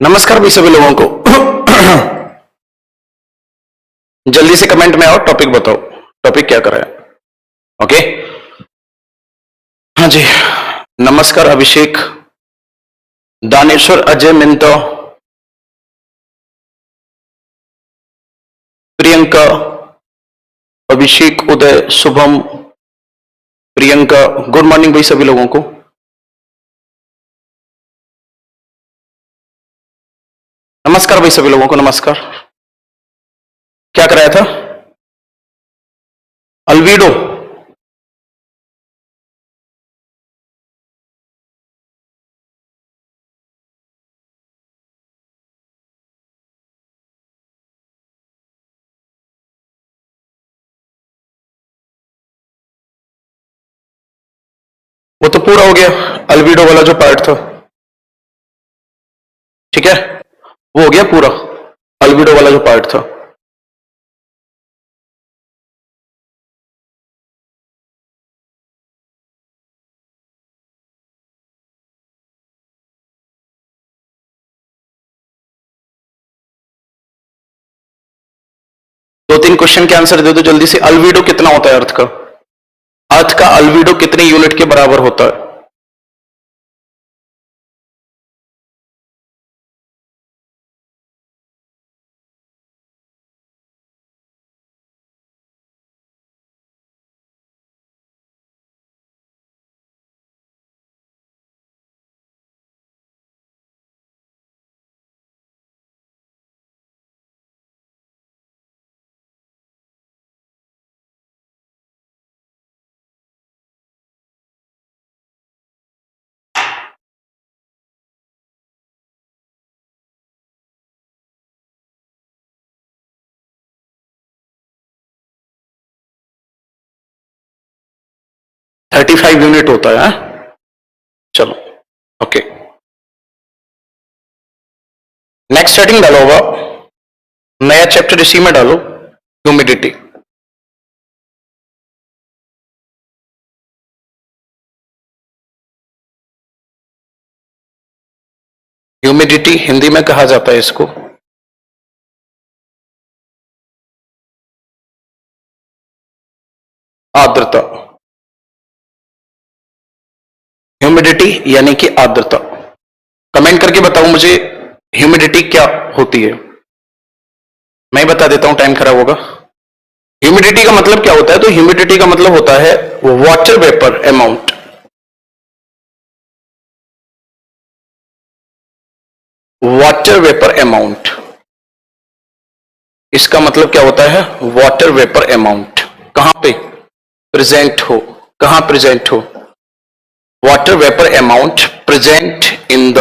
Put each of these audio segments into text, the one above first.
नमस्कार भी सभी लोगों को। जल्दी से कमेंट में आओ, टॉपिक बताओ, टॉपिक क्या कर रहा है। ओके, हाँ जी। नमस्कार अभिषेक, दानेश्वर, अजय, मिंटो, प्रियंका, अभिषेक, उदय, शुभम, प्रियंका, गुड मॉर्निंग भाई सभी लोगों को। नमस्कार भाई सभी लोगों को, नमस्कार। क्या कराया था? अल्वीडो। वो तो पूरा हो गया, अल्वीडो वाला जो पार्ट था, ठीक है, वो हो गया पूरा, अल्वीडो वाला जो पार्ट था। दो तीन क्वेश्चन के आंसर दे दो जल्दी से। अल्वीडो कितना होता है अर्थ का? अर्थ का अल्वीडो कितने यूनिट के बराबर होता है? है 35 यूनिट होता है। चलो ओके, नेक्स्ट हेडिंग डालो होगा, नया चैप्टर इसी में डालो, ह्यूमिडिटी। ह्यूमिडिटी हिंदी में कहा जाता है इसको आर्द्रता। ह्यूमिडिटी यानी कि आर्द्रता। कमेंट करके बताओ मुझे ह्यूमिडिटी क्या होती है। मैं बता देता हूं, टाइम खराब होगा। ह्यूमिडिटी का मतलब क्या होता है? तो ह्यूमिडिटी का मतलब होता है water vapour amount. Water vapour amount, इसका मतलब क्या होता है? वाटर वेपर अमाउंट कहां पे प्रेजेंट हो, कहां प्रेजेंट हो? Water vapour amount present in the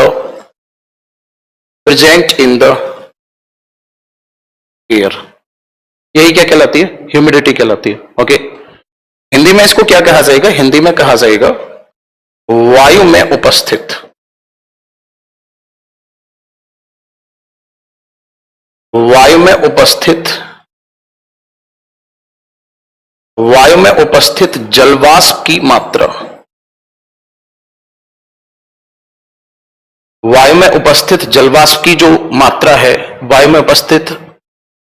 air, यही क्या कहलाती है? ह्यूमिडिटी कहलाती है। ओके, हिंदी में इसको क्या कहा जाएगा? हिंदी में कहा जाएगा वायु में उपस्थित, वायु में उपस्थित, वायु में उपस्थित जलवाष्प की मात्रा, वायु में उपस्थित जलवाष्प की जो मात्रा है, वायु में उपस्थित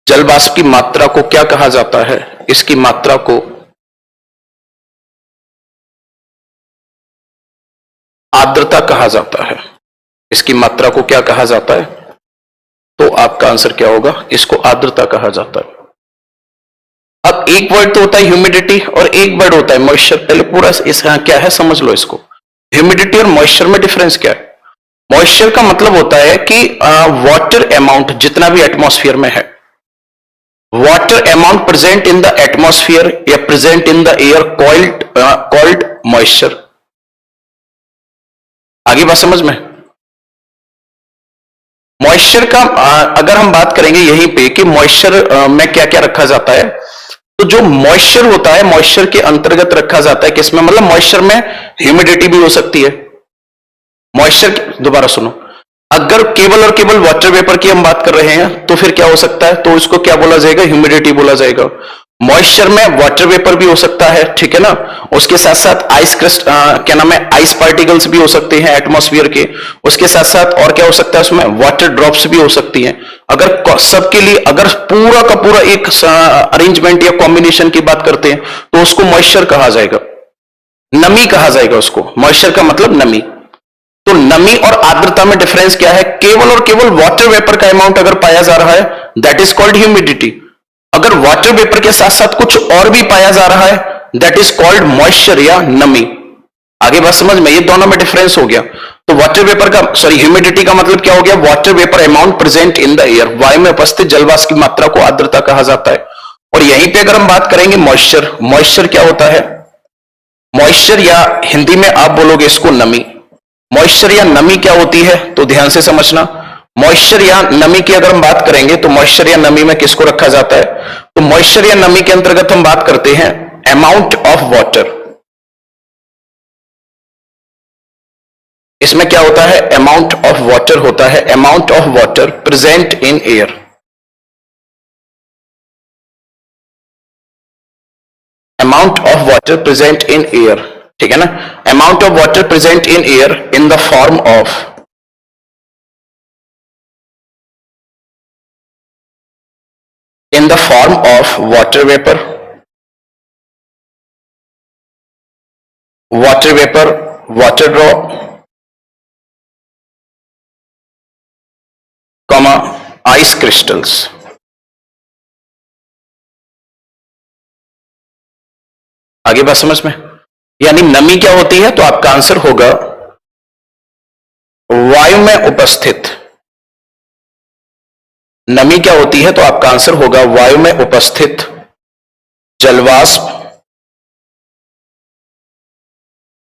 जलवाष्प की मात्रा को क्या कहा जाता है? इसकी मात्रा को आर्द्रता कहा जाता है। इसकी मात्रा को क्या कहा जाता है? तो आपका आंसर क्या होगा? इसको आर्द्रता कहा जाता है। अब एक वर्ड तो होता है ह्यूमिडिटी और एक वर्ड होता है मॉइस्चर। पहले पूरा इस क्या है समझ लो इसको। ह्यूमिडिटी और मॉइस्चर में डिफरेंस क्या है? मॉइस्चर का मतलब होता है कि वाटर अमाउंट जितना भी एटमॉस्फेयर में है, water amount present in the atmosphere या present in the air called moisture. आगे बात समझ में? मॉइस्चर का अगर हम बात करेंगे यहीं पे कि मॉइस्चर में क्या क्या रखा जाता है, तो जो मॉइस्चर होता है मॉइस्चर के अंतर्गत रखा जाता है किसमें? मतलब मॉइस्चर में ह्यूमिडिटी भी हो सकती है। मॉइस्चर, दोबारा सुनो, अगर केवल और केवल वाटर वेपर की हम बात कर रहे हैं तो फिर क्या हो सकता है? तो इसको क्या बोला जाएगा? ह्यूमिडिटी बोला जाएगा। मॉइस्चर में वाटर वेपर भी हो सकता है, ठीक है ना। उसके साथ साथ आइस क्रिस्ट क्या नाम है, आइस पार्टिकल्स भी हो सकते हैं एटमॉस्फेयर के। उसके साथ साथ और क्या हो सकता है उसमें, वाटर ड्रॉप्स भी हो सकती हैं। अगर सबके लिए अगर पूरा का पूरा एक अरेंजमेंट या कॉम्बिनेशन की बात करते हैं तो उसको मॉइस्चर कहा जाएगा, नमी कहा जाएगा उसको। मॉइस्चर का मतलब नमी। तो नमी और आर्द्रता में डिफरेंस क्या है, केवल और केवल वाटर वेपर का अमाउंट अगर पाया जा रहा है दैट इज कॉल्ड ह्यूमिडिटी। अगर वाटर वेपर के साथ साथ कुछ और भी पाया जा रहा है दैट इज कॉल्ड मॉइस्चर या नमी। आगे बात समझ में, ये दोनों में डिफरेंस हो गया। तो वाटर वेपर का सॉरी ह्यूमिडिटी का मतलब क्या हो गया, water vapour amount present in the air, वायु में उपस्थित जलवाष्प की मात्रा को आर्द्रता कहा जाता है। और यहीं पे अगर हम बात करेंगे मॉइस्चर, मॉइस्चर क्या होता है, मॉइस्चर या हिंदी में आप बोलोगे इसको नमी। मॉइस्चर या नमी क्या होती है, तो ध्यान से समझना। मॉइस्चर या नमी की अगर हम बात करेंगे तो मॉइस्चर या नमी में किसको रखा जाता है, तो मॉइस्चर या नमी के अंतर्गत हम बात करते हैं अमाउंट ऑफ वाटर। इसमें क्या होता है, अमाउंट ऑफ वाटर होता है, amount of water present in air. Amount of water present in air, ठीक है ना। Amount of water present in air in the form of, in the form of water vapor, water drop, comma ice crystals। आगे बात समझ में, यानी नमी क्या होती है, तो आपका आंसर होगा वायु में उपस्थित। नमी क्या होती है, तो आपका आंसर होगा वायु में उपस्थित जलवाष्प,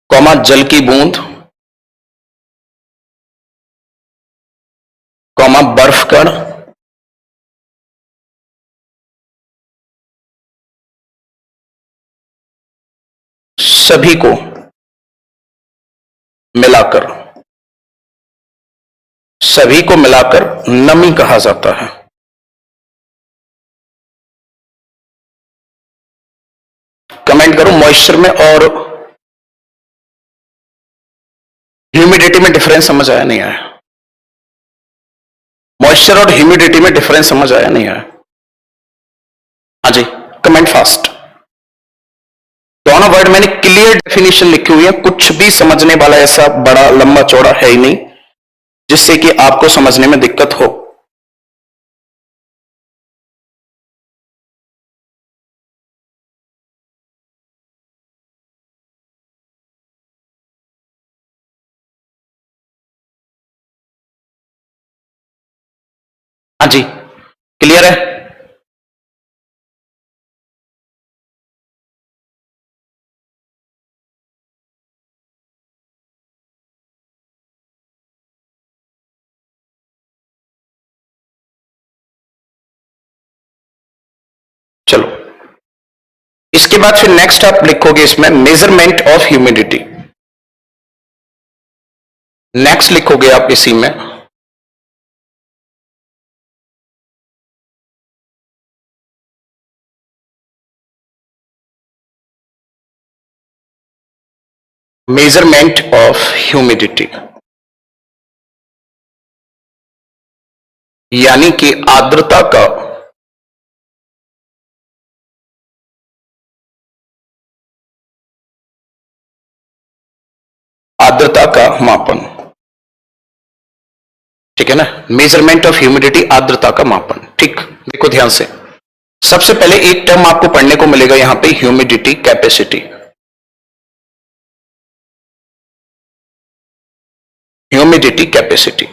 कॉमा जल की बूंद, कॉमा बर्फ कण, सभी को मिलाकर नमी कहा जाता है। कमेंट करो मॉइस्चर में और ह्यूमिडिटी में डिफरेंस समझ आया नहीं आया, मॉइस्चर और ह्यूमिडिटी में डिफरेंस समझ आया नहीं आया, हाँ जी कमेंट फास्ट। दोनों वर्ड मैंने क्लियर डेफिनेशन लिखी हुई है, कुछ भी समझने वाला ऐसा बड़ा लंबा चौड़ा है ही नहीं जिससे कि आपको समझने में दिक्कत हो। हाँ जी क्लियर है। चलो इसके बाद फिर नेक्स्ट आप लिखोगे इसमें मेजरमेंट ऑफ ह्यूमिडिटी। नेक्स्ट लिखोगे आप इसी में मेजरमेंट ऑफ ह्यूमिडिटी, यानी कि आर्द्रता का मापन, ठीक है ना। मेजरमेंट ऑफ ह्यूमिडिटी, आर्द्रता का मापन, ठीक। देखो ध्यान से, सबसे पहले एक टर्म आपको पढ़ने को मिलेगा यहां पे humidity capacity. Humidity capacity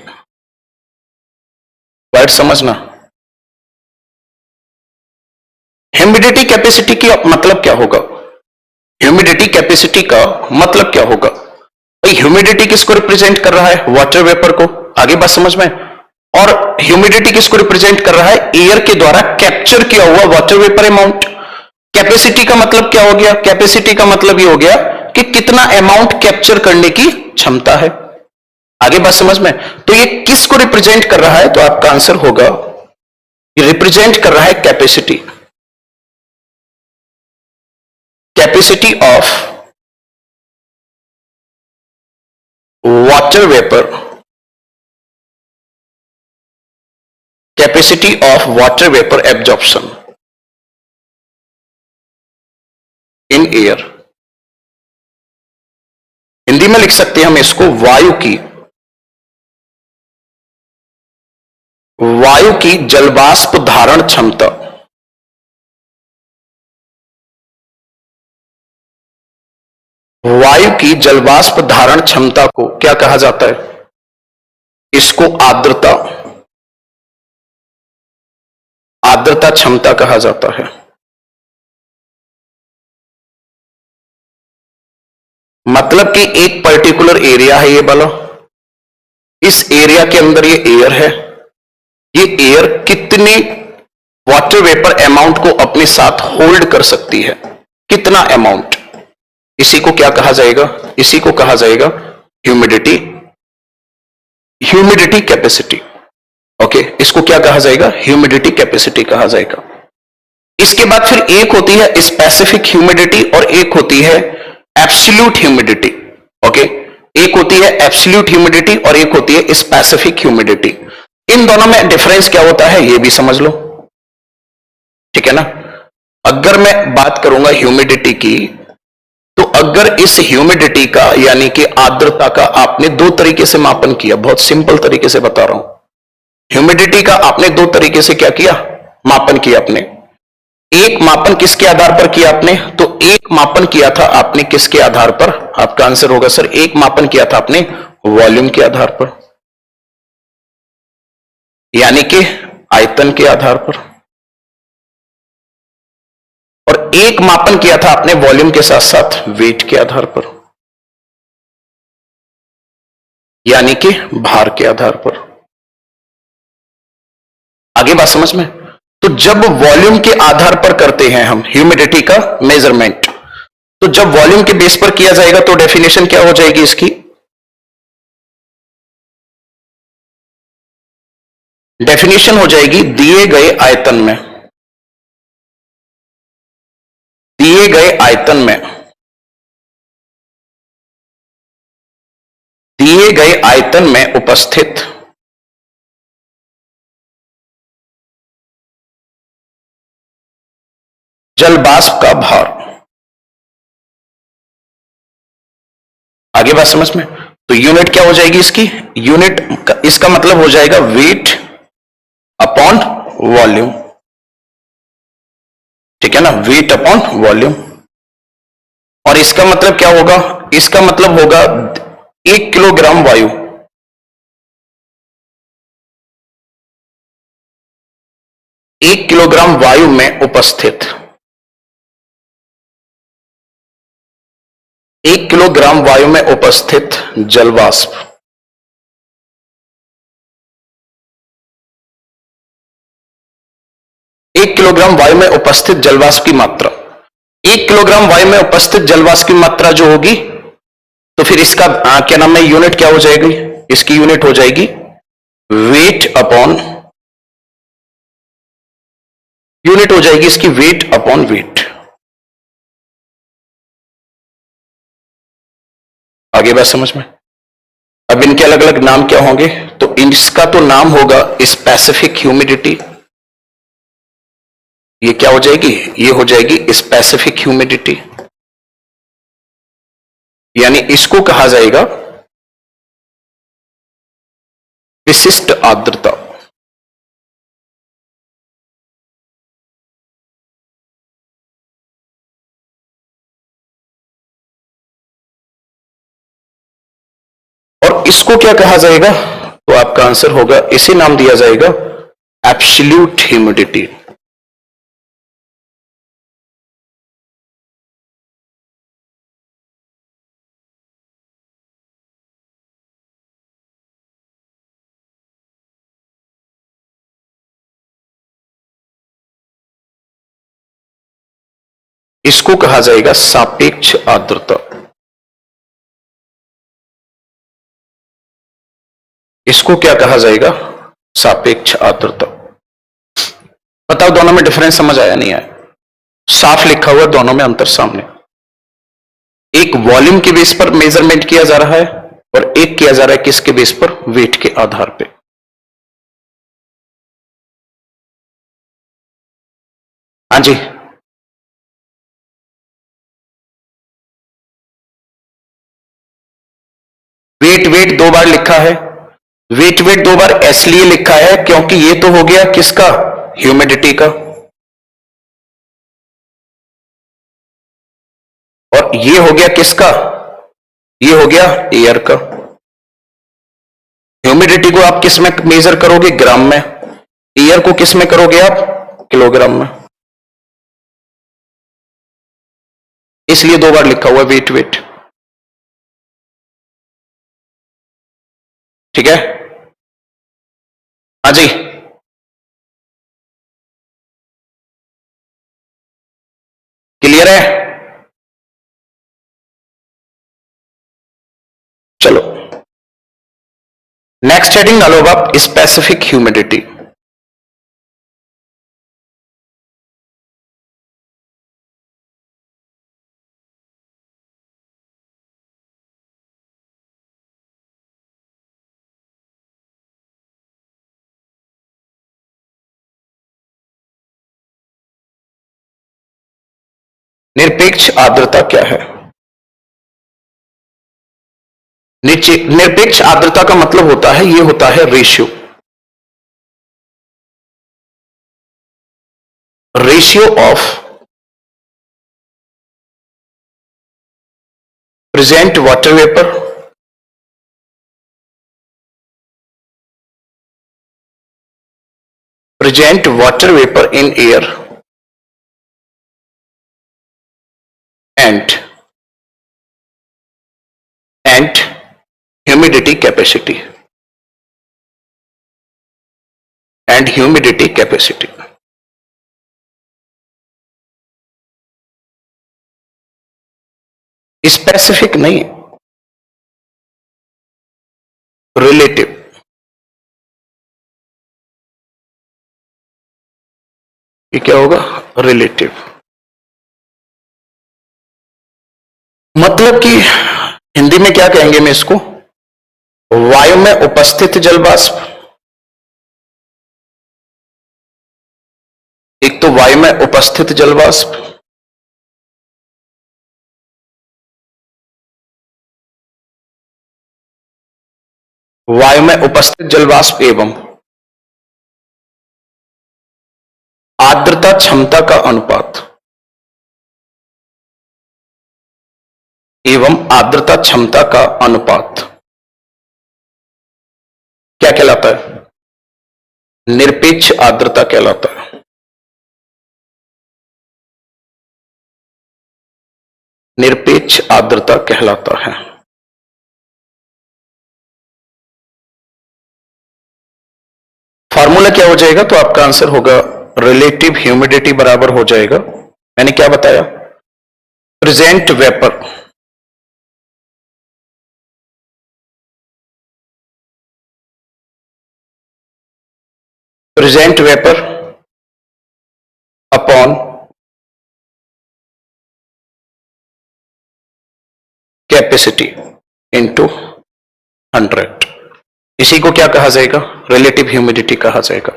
word समझना। ह्यूमिडिटी कैपेसिटी की मतलब क्या होगा, ह्यूमिडिटी कैपेसिटी का मतलब क्या होगा भाई, ह्यूमिडिटी किसको रिप्रेजेंट कर रहा है, वाटर वेपर को। आगे बात समझ में, और ह्यूमिडिटी किसको रिप्रेजेंट कर रहा है, एयर के द्वारा कैप्चर किया हुआ वाटर वेपर अमाउंट। कैपेसिटी का मतलब क्या हो गया, कैपेसिटी का मतलब ये हो गया कि कितना अमाउंट कैप्चर करने की क्षमता है। आगे बात समझ में, तो ये किसको रिप्रेजेंट कर रहा है, तो आपका आंसर होगा ये रिप्रेजेंट कर रहा है capacity. Capacity of water vapour, capacity of water vapour absorption in air. Hindi में लिख सकते हैं हम इसको वायु की जलवाष्प धारण क्षमता, वायु की जलवाष्प धारण क्षमता को क्या कहा जाता है? इसको आर्द्रता क्षमता कहा जाता है। मतलब कि एक पर्टिकुलर एरिया है ये वाला, इस एरिया के अंदर ये एयर है, ये एयर कितने वाटर वेपर अमाउंट को अपने साथ होल्ड कर सकती है, कितना अमाउंट, इसी को क्या कहा जाएगा? इसी को कहा जाएगा ह्यूमिडिटी कैपेसिटी। ओके, इसको क्या कहा जाएगा? ह्यूमिडिटी कैपेसिटी कहा जाएगा। इसके बाद फिर एक होती है स्पेसिफिक ह्यूमिडिटी और एक होती है एब्सोल्यूट ह्यूमिडिटी। ओके, एक होती है एब्सोल्यूट ह्यूमिडिटी और एक होती है स्पेसिफिक ह्यूमिडिटी। इन दोनों में डिफरेंस क्या होता है ये भी समझ लो, ठीक है ना। अगर मैं बात करूंगा ह्यूमिडिटी की, तो अगर इस ह्यूमिडिटी का यानी कि आर्द्रता का आपने दो तरीके से मापन किया, बहुत सिंपल तरीके से बता रहा हूं, ह्यूमिडिटी का आपने दो तरीके से क्या किया? मापन किया आपने। एक मापन किसके आधार पर किया आपने? तो एक मापन किया था आपने किसके आधार पर? आपका आंसर होगा सर, एक मापन किया था आपने वॉल्यूम के आधार पर, यानी कि आयतन के आधार पर, और एक मापन किया था आपने वॉल्यूम के साथ साथ वेट के आधार पर, यानी कि भार के आधार पर। आगे बात समझ में? तो जब वॉल्यूम के आधार पर करते हैं हम ह्यूमिडिटी का मेजरमेंट, तो जब वॉल्यूम के बेस पर किया जाएगा तो डेफिनेशन क्या हो जाएगी इसकी? डेफिनेशन हो जाएगी दिए गए आयतन में, दिए गए आयतन में, दिए गए आयतन में उपस्थित जलवाष्प का भार। आगे बात समझ में? तो यूनिट क्या हो जाएगी इसकी? यूनिट इसका मतलब हो जाएगा वेट अपॉन वॉल्यूम, ठीक है ना, वेट अपॉन वॉल्यूम। और इसका मतलब क्या होगा? इसका मतलब होगा 1 किलोग्राम वायु, एक किलोग्राम वायु में उपस्थित 1 किलोग्राम वायु में उपस्थित जलवाष्प, एक किलोग्राम वायु में उपस्थित जलवाष्प की मात्रा, 1 किलोग्राम वायु में उपस्थित जलवाष्प की मात्रा जो होगी, तो फिर इसका क्या नाम है, यूनिट क्या हो जाएगी? इसकी यूनिट हो जाएगी वेट अपॉन, यूनिट हो जाएगी इसकी वेट अपॉन वेट। आगे बात समझ में? अब इनके अलग अलग नाम क्या होंगे? तो इसका तो नाम होगा स्पेसिफिक ह्यूमिडिटी, ये क्या हो जाएगी? ये हो जाएगी स्पेसिफिक ह्यूमिडिटी, यानी इसको कहा जाएगा विशिष्ट आर्द्रता। और इसको क्या कहा जाएगा? तो आपका आंसर होगा, इसे नाम दिया जाएगा एब्सोल्यूट ह्यूमिडिटी। इसको कहा जाएगा सापेक्ष आर्द्रता, इसको क्या कहा जाएगा? सापेक्ष आर्द्रता। बताओ दोनों में डिफरेंस समझ आया नहीं आया? साफ लिखा हुआ, दोनों में अंतर सामने। एक वॉल्यूम के बेस पर मेजरमेंट किया जा रहा है और एक किया जा रहा है किसके बेस पर? वेट के आधार पे। हाँ जी, वेट वेट दो बार लिखा है। वेट वेट दो बार इसलिए लिखा है क्योंकि ये तो हो गया किसका? ह्यूमिडिटी का, और ये हो गया किसका? ये हो गया एयर का। ह्यूमिडिटी को आप किस में मेजर करोगे? ग्राम में। एयर को किस में करोगे आप? किलोग्राम में। इसलिए दो बार लिखा हुआ वेट वेट। ठीक है, हाँ जी, क्लियर है? चलो नेक्स्ट हेडिंग डालो अब आप, स्पेसिफिक ह्यूमिडिटी। निरपेक्ष आर्द्रता क्या है? निरपेक्ष आर्द्रता का मतलब होता है, ये होता है ratio, ratio of present water vapour in air and humidity capacity specific नहीं, रिलेटिव। ये क्या होगा? रिलेटिव। मतलब कि हिंदी में क्या कहेंगे मैं इसको? वायु में उपस्थित जल वाष्प, एक तो वायु में उपस्थित जल वाष्प, वायु में उपस्थित जल वाष्प एवं आर्द्रता क्षमता का अनुपात, एवं आर्द्रता क्षमता का अनुपात क्या कहलाता है? निरपेक्ष आर्द्रता कहलाता है। निरपेक्ष आर्द्रता कहलाता है। फॉर्मूला क्या हो जाएगा? तो आपका आंसर होगा रिलेटिव ह्यूमिडिटी बराबर हो जाएगा, मैंने क्या बताया? Present vapour upon capacity into 100। इसी को क्या कहा जाएगा? रिलेटिव ह्यूमिडिटी कहा जाएगा।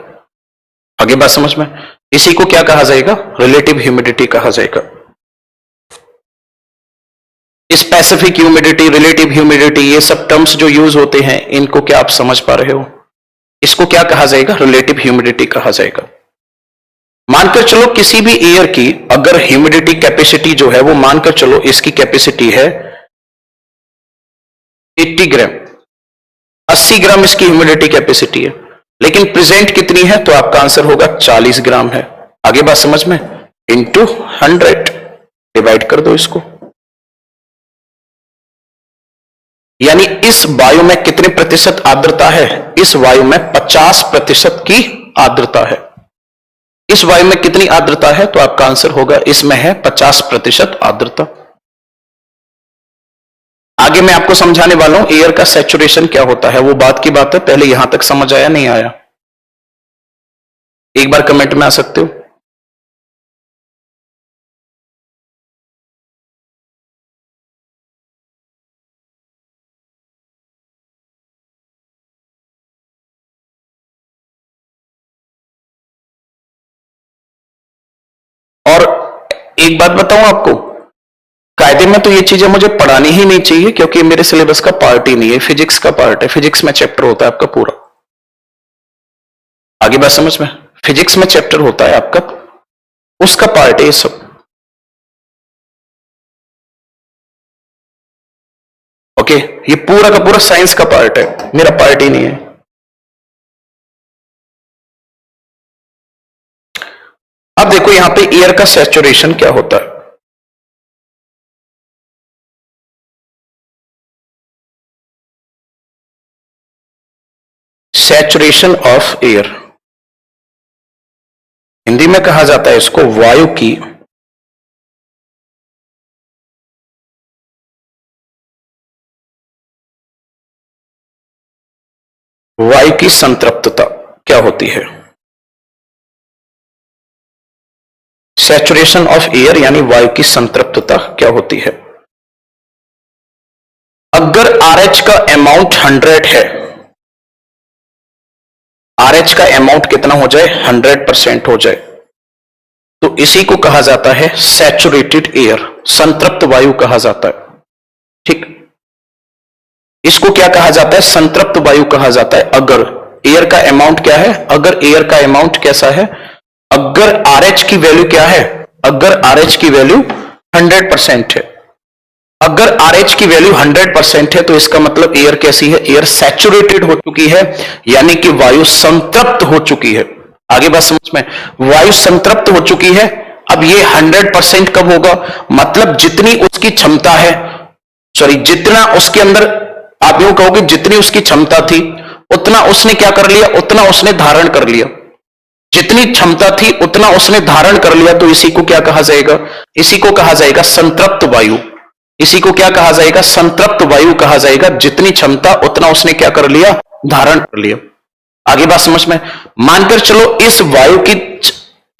आगे बात समझ में? इसी को क्या कहा जाएगा? रिलेटिव ह्यूमिडिटी कहा जाएगा। स्पेसिफिक ह्यूमिडिटी, रिलेटिव ह्यूमिडिटी, ये सब टर्म्स जो यूज होते हैं, इनको क्या आप समझ पा रहे हो? इसको क्या कहा जाएगा? रिलेटिव ह्यूमिडिटी कहा जाएगा। मानकर चलो किसी भी एयर की अगर ह्यूमिडिटी कैपेसिटी जो है वो मानकर चलो इसकी कैपेसिटी है 80 ग्राम, 80 ग्राम इसकी ह्यूमिडिटी कैपेसिटी है, लेकिन प्रेजेंट कितनी है? तो आपका आंसर होगा 40 ग्राम है। आगे बात समझ में? इंटू 100 डिवाइड कर दो इसको, यानी इस वायु में कितने प्रतिशत आर्द्रता है? इस वायु में 50% की आर्द्रता है। इस वायु में कितनी आर्द्रता है? तो आपका आंसर होगा इसमें है 50% आर्द्रता। आगे मैं आपको समझाने वाला हूं एयर का सैचुरेशन क्या होता है, वो बात की बात है। पहले यहां तक समझ आया नहीं आया? एक बार कमेंट में आ सकते हो। एक बात बताऊं आपको, कायदे में तो ये चीजें मुझे पढ़ानी ही नहीं चाहिए, क्योंकि मेरे सिलेबस का पार्ट ही नहीं है, फिजिक्स का पार्ट है। फिजिक्स में चैप्टर होता है आपका पूरा। आगे बात समझ में? फिजिक्स में चैप्टर होता है आपका, उसका पार्ट है ये सब। ओके, ये पूरा का पूरा साइंस का पार्ट है, मेरा पार्ट ही नहीं है। अब देखो यहां पे एयर का सैचुरेशन क्या होता है। सैचुरेशन ऑफ एयर, हिंदी में कहा जाता है इसको वायु की संतृप्तता क्या होती है। सैचुरेशन ऑफ एयर यानी वायु की संतृप्तता क्या होती है। अगर RH का अमाउंट 100 है, RH का अमाउंट कितना हो जाए, 100% हो जाए, तो इसी को कहा जाता है सैचुरेटेड एयर, संतृप्त वायु कहा जाता है। ठीक, इसको क्या कहा जाता है, संतृप्त वायु कहा जाता है। अगर एयर का अमाउंट क्या है, अगर एयर का अमाउंट कैसा है, अगर RH की वैल्यू क्या है, अगर RH की वैल्यू 100% है, अगर RH की वैल्यू 100% है, तो इसका मतलब एयर कैसी है, एयर सैचुरेटेड हो चुकी है, यानी कि वायु संतृप्त हो चुकी है। आगे बात समझ में? वायु संतृप्त हो चुकी है। अब ये 100% कब होगा, मतलब जितनी उसकी क्षमता है, सॉरी जितना उसके अंदर, आप यूं कहोगे जितनी उसकी क्षमता थी उतना उसने क्या कर लिया, उतना उसने धारण कर लिया। जितनी क्षमता थी उतना उसने धारण कर लिया, तो इसी को क्या कहा जाएगा, इसी को कहा जाएगा संतृप्त वायु। इसी को क्या कहा जाएगा, संतृप्त वायु कहा जाएगा। जितनी क्षमता उतना उसने क्या कर लिया, धारण कर लिया। आगे बात समझ में? मानकर चलो इस वायु की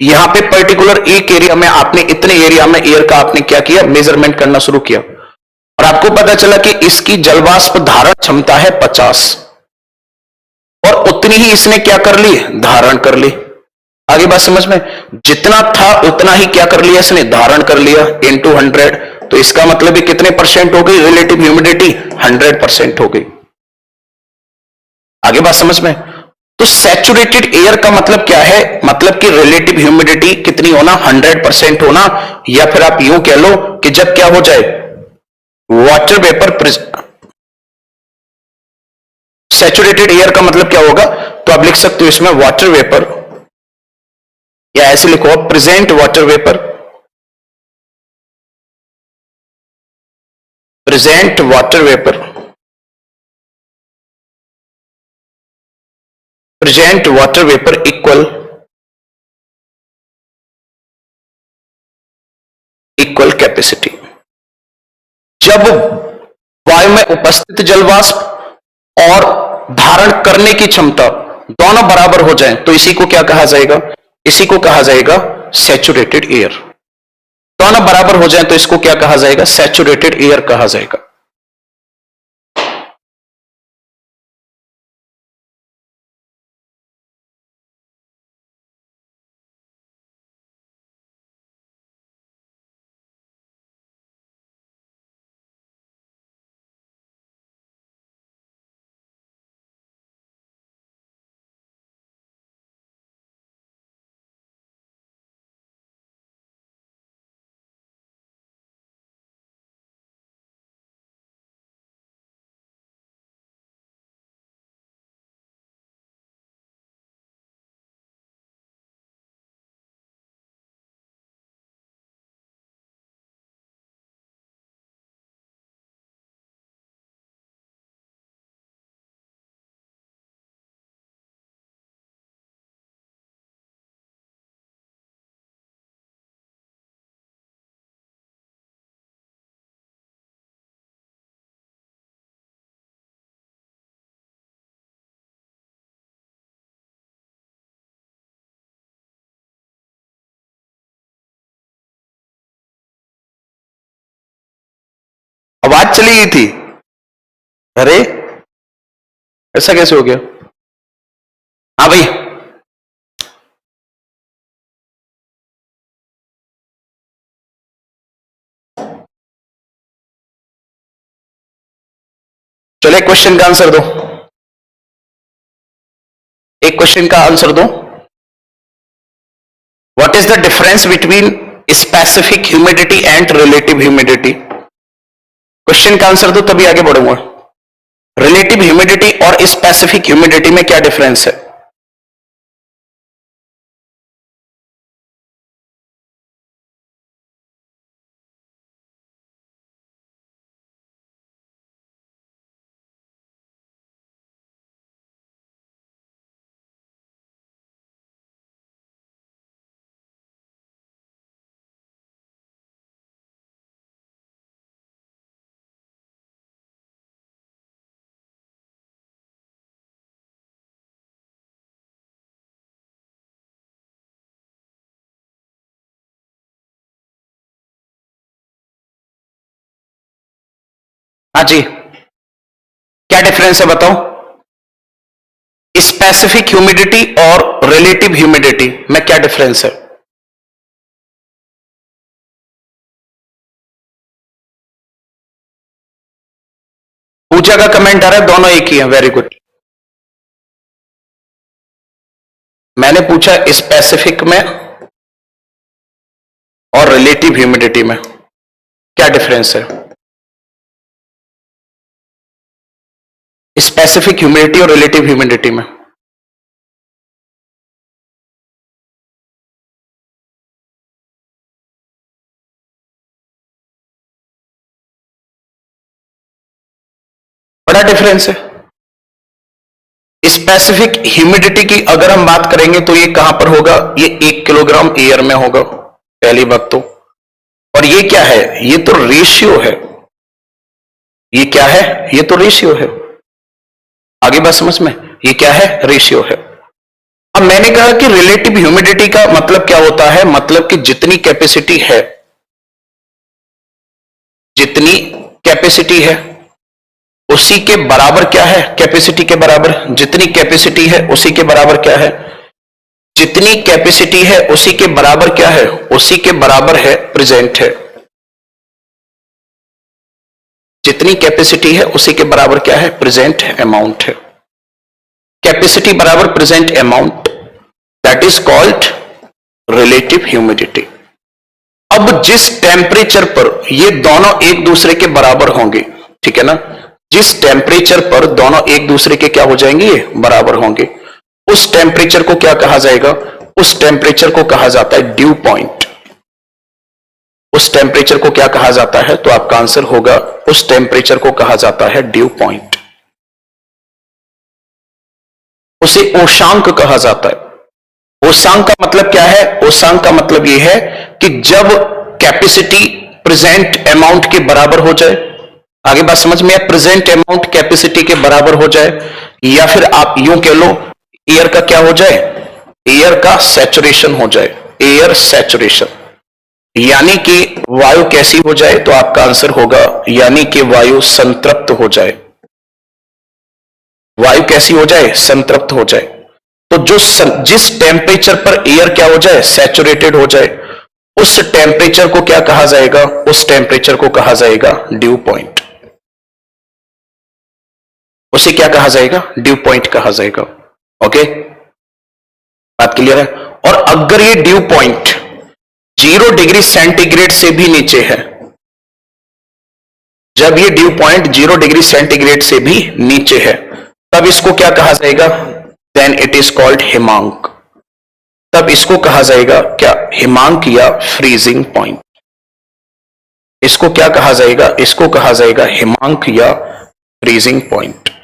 यहां पे पर्टिकुलर एक एरिया में आपने, इतने एरिया में एयर का आपने क्या किया, मेजरमेंट करना शुरू किया, और आपको पता चला कि इसकी जलवाष्प धारण क्षमता है 50, और उतनी ही इसने क्या कर ली, धारण कर ली। आगे बात समझ में? जितना था उतना ही क्या कर लिया इसने, धारण कर लिया, इनटू 100, तो इसका मतलब ही कितने परसेंट हो गई रिलेटिव ह्यूमिडिटी, 100% हो गई। आगे बात समझ में? तो सैचुरेटेड एयर का मतलब क्या है, मतलब कि रिलेटिव ह्यूमिडिटी कितनी होना, 100% होना, या फिर आप यूं कह लो कि जब क्या हो जाए, वाटर वेपर, सैचुरेटेड एयर का मतलब क्या होगा, तो आप लिख सकते हो इसमें वाटर वेपर, या ऐसे लिखो present water vapour, present water vapour, present water vapour equal equal capacity. जब वायु में उपस्थित जलवाष्प और धारण करने की क्षमता दोनों बराबर हो जाएं, तो इसी को क्या कहा जाएगा, इसी को कहा जाएगा सैचुरेटेड एयर। दोनों बराबर हो जाएं तो इसको क्या कहा जाएगा, सैचुरेटेड एयर कहा जाएगा। आवाज चली गई थी, अरे ऐसा कैसे हो गया। हाँ भाई, चलो एक क्वेश्चन का आंसर दो, एक क्वेश्चन का आंसर दो। What is the difference between specific humidity and relative humidity? Question का आंसर दो तभी आगे बढ़ूंगा। रिलेटिव ह्यूमिडिटी और स्पेसिफिक ह्यूमिडिटी में क्या डिफरेंस है? हाँ जी, क्या डिफरेंस है बताओ? स्पेसिफिक ह्यूमिडिटी और रिलेटिव ह्यूमिडिटी में क्या डिफरेंस है? पूजा का कमेंट आ रहा है दोनों एक ही है, वेरी गुड। मैंने पूछा स्पेसिफिक में और रिलेटिव ह्यूमिडिटी में क्या डिफरेंस है? स्पेसिफिक ह्यूमिडिटी और रिलेटिव ह्यूमिडिटी में बड़ा डिफरेंस है। स्पेसिफिक ह्यूमिडिटी की अगर हम बात करेंगे तो ये कहां पर होगा? ये 1 किलोग्राम एयर में होगा, पहली बात तो। और ये क्या है? ये तो रेशियो है। ये क्या है? ये तो रेशियो है। आगे बात समझ में? ये क्या है? रेशियो है। अब मैंने कहा कि रिलेटिव ह्यूमिडिटी का मतलब क्या होता है? मतलब कि जितनी कैपेसिटी है, जितनी कैपेसिटी है उसी के बराबर क्या है? कैपेसिटी के बराबर। जितनी कैपेसिटी है उसी के बराबर क्या है? जितनी कैपेसिटी है उसी के बराबर क्या है? उसी के बराबर है प्रेजेंट है। जितनी कैपेसिटी है उसी के बराबर क्या है? प्रेजेंट अमाउंट है। कैपेसिटी बराबर present amount, that is called relative humidity. अब जिस टेम्परेचर पर ये दोनों एक दूसरे के बराबर होंगे, ठीक है ना, जिस टेम्परेचर पर दोनों एक दूसरे के क्या हो जाएंगे? ये बराबर होंगे, उस टेम्परेचर को क्या कहा जाएगा? उस टेम्परेचर को कहा जाता है ड्यू पॉइंट। उस टेम्परेचर को क्या कहा जाता है? तो आपका आंसर होगा उस टेम्परेचर को कहा जाता है ड्यू पॉइंट। उसे ओशांक कहा जाता है। ओशांक का मतलब क्या है? ओशांक का मतलब यह है कि जब कैपेसिटी प्रेजेंट अमाउंट के बराबर हो जाए, आगे बात समझ में? प्रेजेंट अमाउंट कैपेसिटी के बराबर हो जाए, या फिर आप यूं कह लो एयर का क्या हो जाए? एयर का सैचुरेशन हो जाए, एयर सैचुरेशन। यानी कि वायु कैसी हो जाए? तो आपका आंसर होगा यानी कि वायु संतृप्त हो जाए। वायु कैसी हो जाए? संतृप्त हो जाए। तो जिस टेम्परेचर पर एयर क्या हो जाए? सैचुरेटेड हो जाए, उस टेम्परेचर को क्या कहा जाएगा? उस टेम्परेचर को कहा जाएगा ड्यू पॉइंट। उसे क्या कहा जाएगा? ड्यू पॉइंट कहा जाएगा। ओके, बात क्लियर है? और अगर ये ड्यू पॉइंट 0 डिग्री सेंटीग्रेड से भी नीचे है, जब ये ड्यू पॉइंट 0 डिग्री सेंटीग्रेड से भी नीचे है, तब इसको क्या कहा जाएगा? देन इट इज कॉल्ड हिमांक। तब इसको कहा जाएगा क्या? हिमांक या फ्रीजिंग पॉइंट। इसको क्या कहा जाएगा? इसको कहा जाएगा हिमांक या फ्रीजिंग पॉइंट।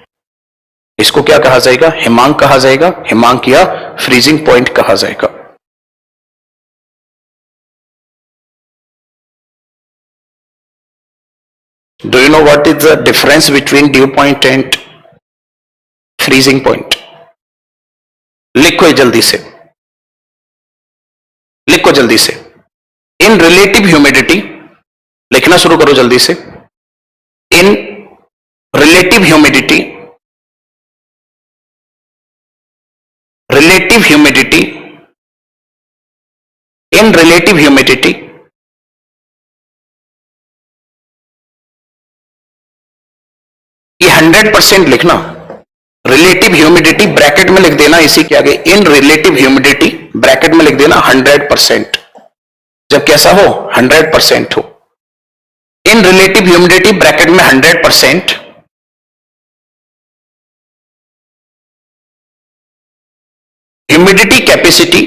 इसको क्या कहा जाएगा? हिमांक कहा जाएगा, हिमांक या फ्रीजिंग पॉइंट कहा जाएगा। Do you know what is the difference between due point and freezing point? लिखो जल्दी से, लिखो जल्दी से। इन रिलेटिव ह्यूमिडिटी, लिखना शुरू करो जल्दी से। इन रिलेटिव ह्यूमिडिटी, रिलेटिव ह्यूमिडिटी, इन रिलेटिव ह्यूमिडिटी ये 100% लिखना, रिलेटिव ह्यूमिडिटी ब्रैकेट में लिख देना इसी के आगे, इन रिलेटिव ह्यूमिडिटी ब्रैकेट में लिख देना 100%, जब कैसा हो 100% हो, इन रिलेटिव ह्यूमिडिटी ब्रैकेट में 100%, humidity capacity,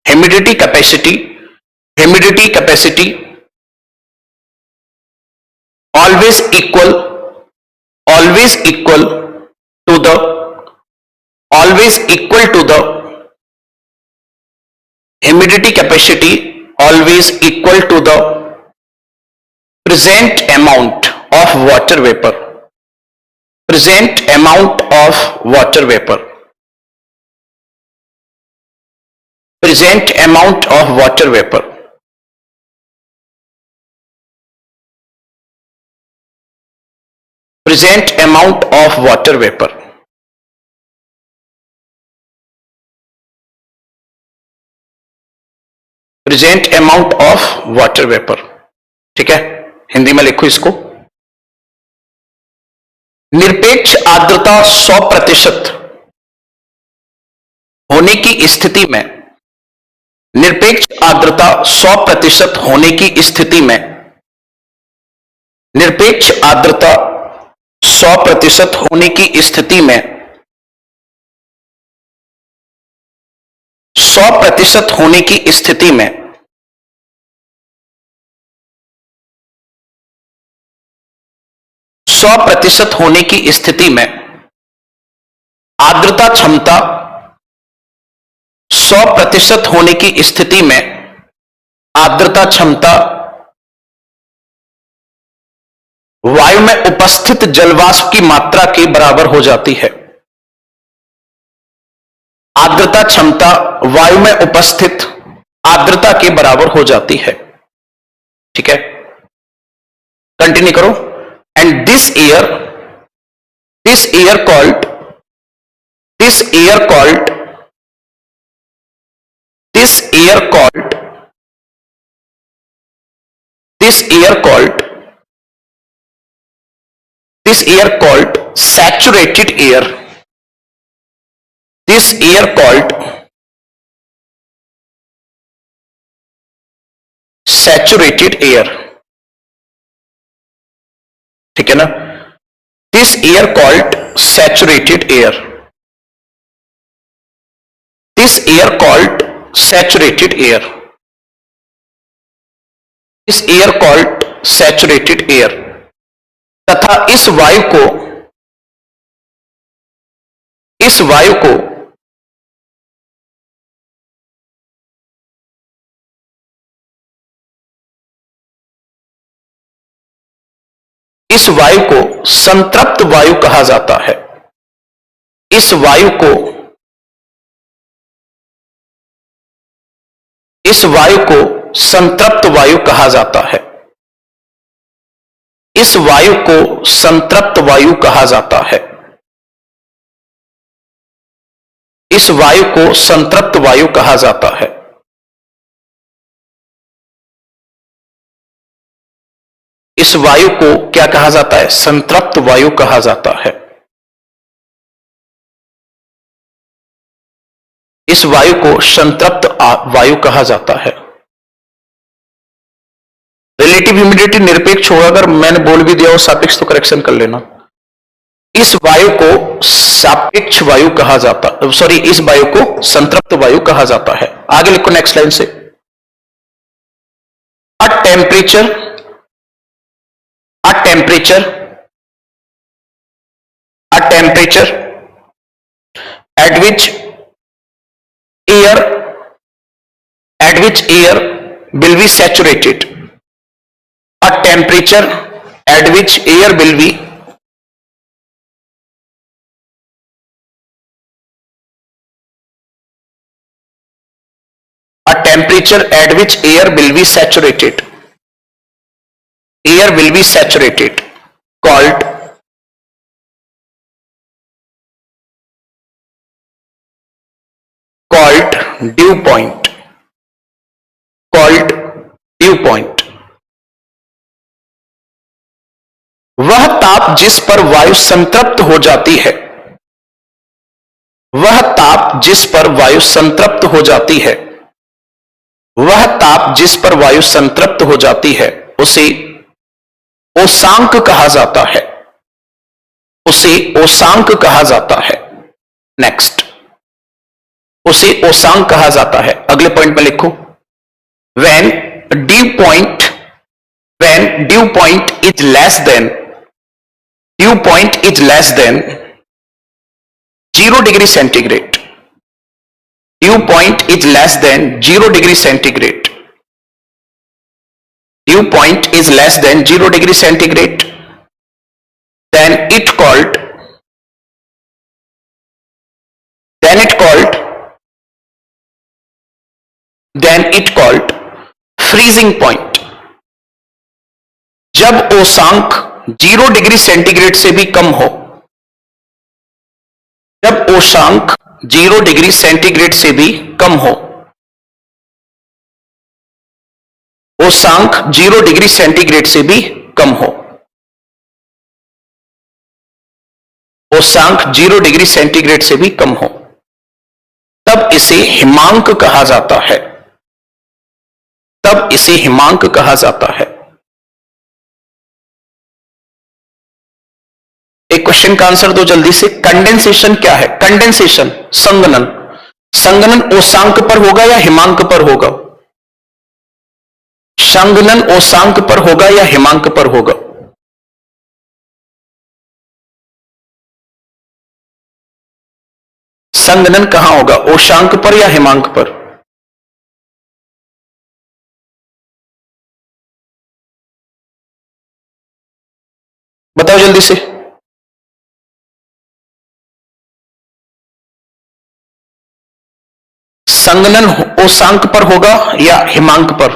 humidity capacity, humidity capacity always equal to the humidity capacity always equal to the present amount of water vapor, present amount of water vapor, present amount of water vapor, present amount of water vapor, present amount of water vapor। ठीक है, हिंदी में लिखो इसको, निरपेक्ष आर्द्रता 100% होने की स्थिति में, निरपेक्ष आर्द्रता 100% होने की स्थिति में, निरपेक्ष आर्द्रता 100% होने की स्थिति में, 100% होने की स्थिति में, 100% होने की स्थिति में आर्द्रता क्षमता, 100% होने की स्थिति में आर्द्रता क्षमता वायु में उपस्थित जलवाष्प की मात्रा के बराबर हो जाती है। आर्द्रता क्षमता वायु में उपस्थित आर्द्रता के बराबर हो जाती है। ठीक है, कंटिन्यू करो। And this air called saturated air, this air called saturated air। ठीक है ना, this air called saturated air, this air called saturated air, this air called saturated air। तथा इस वायु को इस वायु को संतृप्त वायु कहा जाता है। इस वायु को संतृप्त वायु कहा जाता है। इस वायु को संतृप्त वायु कहा जाता है। इस वायु को संतृप्त वायु कहा जाता है। इस वायु को क्या कहा जाता है? संतृप्त वायु कहा जाता है। इस वायु को संतृप्त वायु कहा जाता है। रिलेटिव ह्यूमिडिटी निरपेक्ष होगा, अगर मैंने बोल भी दिया हो सापेक्ष तो करेक्शन कर लेना। इस वायु को सापेक्ष वायु कहा जाता, सॉरी, इस वायु को संतृप्त वायु कहा जाता है। आगे लिखो नेक्स्ट लाइन से, अ temperature at which air will be saturated, a temperature at which air will be saturated, called dew point, वह ताप जिस पर वायु संतृप्त हो जाती है, वह ताप जिस पर वायु संतृप्त हो जाती है, वह ताप जिस पर वायु संतृप्त हो जाती है, उसे ओसांक कहा जाता है, उसे ओसांक कहा जाता है। नेक्स्ट, उसे ओसांक कहा जाता है। अगले पॉइंट में लिखो, when dew point is less than 0 degree centigrade, dew point is less than 0 degree centigrade, dew point is less than 0 degree centigrade, then it called freezing point। जब ओसांक 0 डिग्री सेंटीग्रेड से भी कम हो, जब ओसांक 0 डिग्री सेंटीग्रेड से भी कम हो, ओसांक 0 degree centigrade से भी कम हो, ओसांक 0 डिग्री सेंटीग्रेड से भी कम हो, तब इसे हिमांक कहा जाता है, तब इसे हिमांक कहा जाता है। एक क्वेश्चन का आंसर दो जल्दी से। कंडेंसेशन क्या है? कंडेंसेशन, संघनन। संघनन ओसांक पर होगा या हिमांक पर होगा? संघनन ओसांक पर होगा या हिमांक पर होगा? संघनन कहां होगा, ओशांक पर या हिमांक पर? बताओ जल्दी से। संघनन ओशांक पर होगा या हिमांक पर?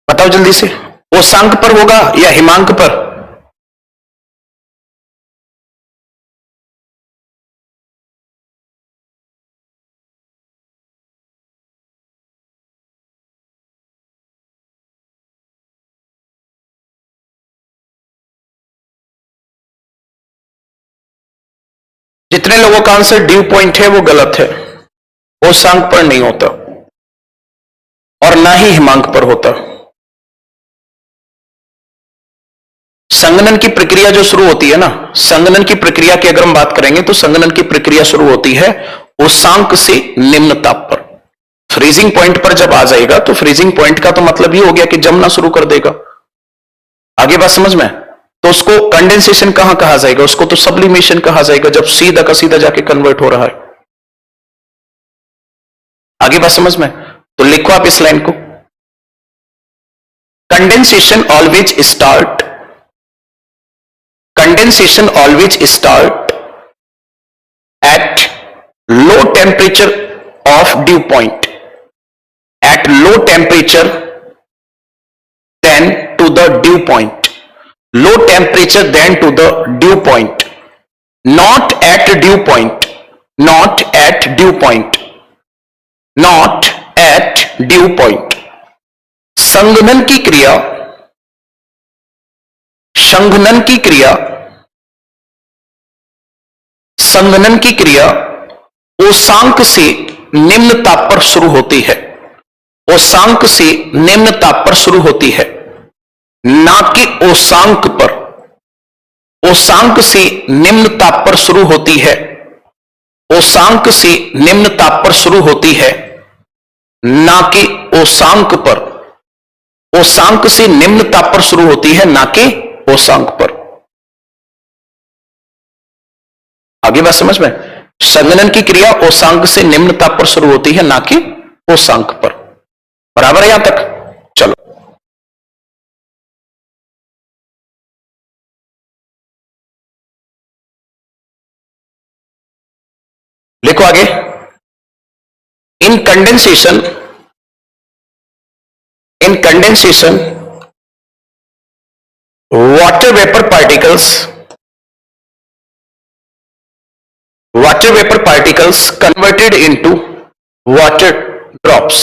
बताओ जल्दी से, ओशांक पर होगा या हिमांक पर? जितने लोगों का आंसर ड्यू पॉइंट है वो गलत है। ओशांक पर नहीं होता और ना ही हिमांक पर होता। संघनन की प्रक्रिया जो शुरू होती है ना, संघनन की प्रक्रिया की अगर हम बात करेंगे तो संघनन की प्रक्रिया शुरू होती है ओशांक से निम्न ताप पर। फ्रीजिंग पॉइंट पर जब आ जाएगा तो फ्रीजिंग पॉइंट का तो मतलब ये हो गया कि जमना शुरू कर देगा। आगे बात समझ में? तो उसको कंडेंसेशन कहां कहा जाएगा? उसको तो सब्लिमेशन कहा जाएगा, जब सीधा का सीधा जाके कन्वर्ट हो रहा है। आगे बात समझ में? तो लिखो आप इस लाइन को, condensation always start at low temperature of dew point, at low temperature then to the dew point, low temperature then to the dew point, not at dew point, not at dew point, not at dew point। संघनन की क्रिया, संघनन की क्रिया, संघनन की क्रिया ओशांक से निम्न ताप पर शुरू होती है, ओशांक से निम्न ताप पर शुरू होती है, ना कि ओशांक पर। ओशांक से निम्न ताप पर शुरू होती है, ओशांक से निम्न ताप पर शुरू होती है, ना कि ओशांक पर। ओशांक से निम्न ताप पर शुरू होती है, ना कि ओशांक पर। आगे बात समझ में? संघनन की क्रिया ओशांक से निम्न ताप पर शुरू होती है, ना कि ओशांक पर। बराबर है यहां तक? चलो लिखो आगे। In condensation water vapour particles water vapor particles converted into water drops.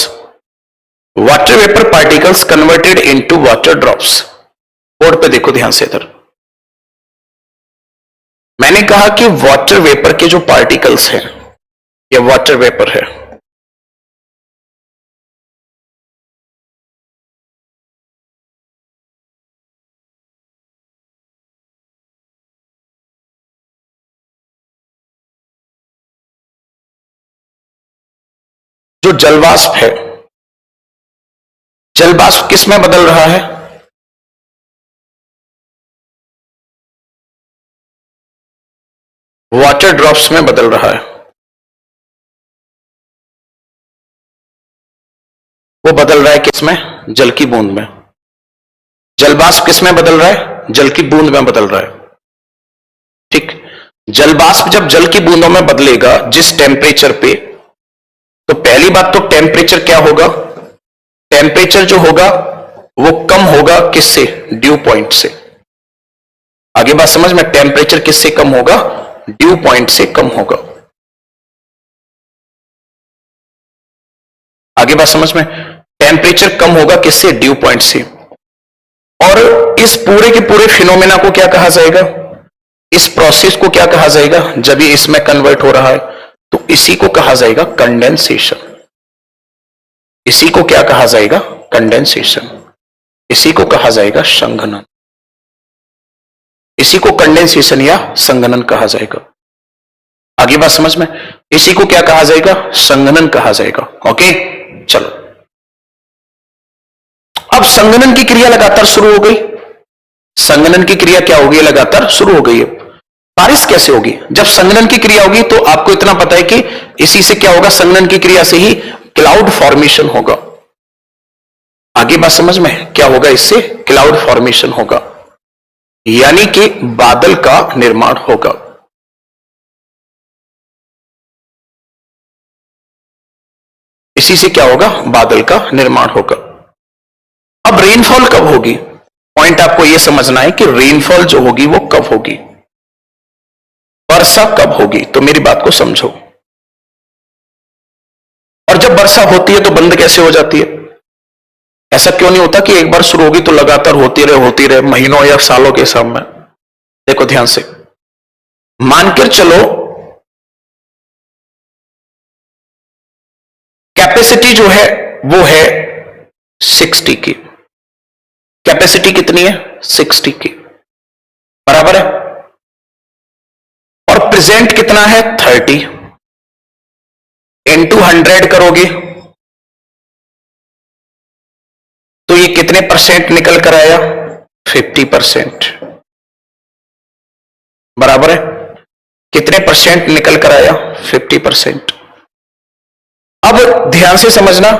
Water vapor particles converted into water drops. Board पे देखो ध्यान से इधर, मैंने कहा कि वाटर वेपर के जो पार्टिकल्स हैं, ये वाटर वेपर है, जो जलवाष्प है, जलवाष्प किस में बदल रहा है? वाटर ड्रॉप्स में बदल रहा है। वो बदल रहा है किस में? जल की बूंद में। जलवाष्प किस में बदल रहा है? जल की बूंद में बदल रहा है। ठीक, जलवाष्प जब जल की बूंदों में बदलेगा जिस टेम्परेचर पे, तो पहली बात तो टेम्परेचर क्या होगा? टेम्परेचर जो होगा वो कम होगा किससे? ड्यू पॉइंट से। आगे बात समझ में, टेम्परेचर किससे कम होगा? ड्यू पॉइंट से कम होगा। आगे बात समझ में, टेम्परेचर कम होगा किससे? ड्यू पॉइंट से। और इस पूरे के पूरे फिनोमेना को क्या कहा जाएगा? इस प्रोसेस को क्या कहा जाएगा? जब ये इसमें कन्वर्ट हो रहा है तो इसी को कहा जाएगा कंडेंसेशन। इसी को क्या कहा जाएगा? कंडेंसेशन। इसी को कहा जाएगा संघनन। इसी को कंडेंसेशन या संघनन कहा जाएगा। आगे बात समझ में, इसी को क्या कहा जाएगा? संघनन कहा जाएगा। ओके, चलो अब संघनन की क्रिया लगातार शुरू हो गई। संघनन की क्रिया क्या होगी? लगातार शुरू हो गई है। बारिश कैसे होगी? जब संघनन की क्रिया होगी तो आपको इतना पता है कि इसी से क्या होगा? संघनन की क्रिया से ही क्लाउड फॉर्मेशन होगा। आगे बात समझ में, क्या होगा? इससे क्लाउड फॉर्मेशन होगा, यानी कि बादल का निर्माण होगा। इसी से क्या होगा? बादल का निर्माण होगा। अब रेनफॉल कब होगी? पॉइंट आपको यह समझना है कि रेनफॉल जो होगी वो कब होगी, वर्षा कब होगी। तो मेरी बात को समझो। और जब वर्षा होती है तो बंद कैसे हो जाती है? ऐसा क्यों नहीं होता कि एक बार शुरू होगी तो लगातार होती रहे महीनों या सालों के हिसाब में? देखो ध्यान से, मानकर चलो कैपेसिटी जो है वो है 60 की। कैपेसिटी कितनी है? 60 की, बराबर है। और प्रेजेंट कितना है? 30। इंटू 100 करोगे तो ये कितने परसेंट निकल कर आया? 50%, बराबर है। कितने परसेंट निकल कर आया? 50%। अब ध्यान से समझना,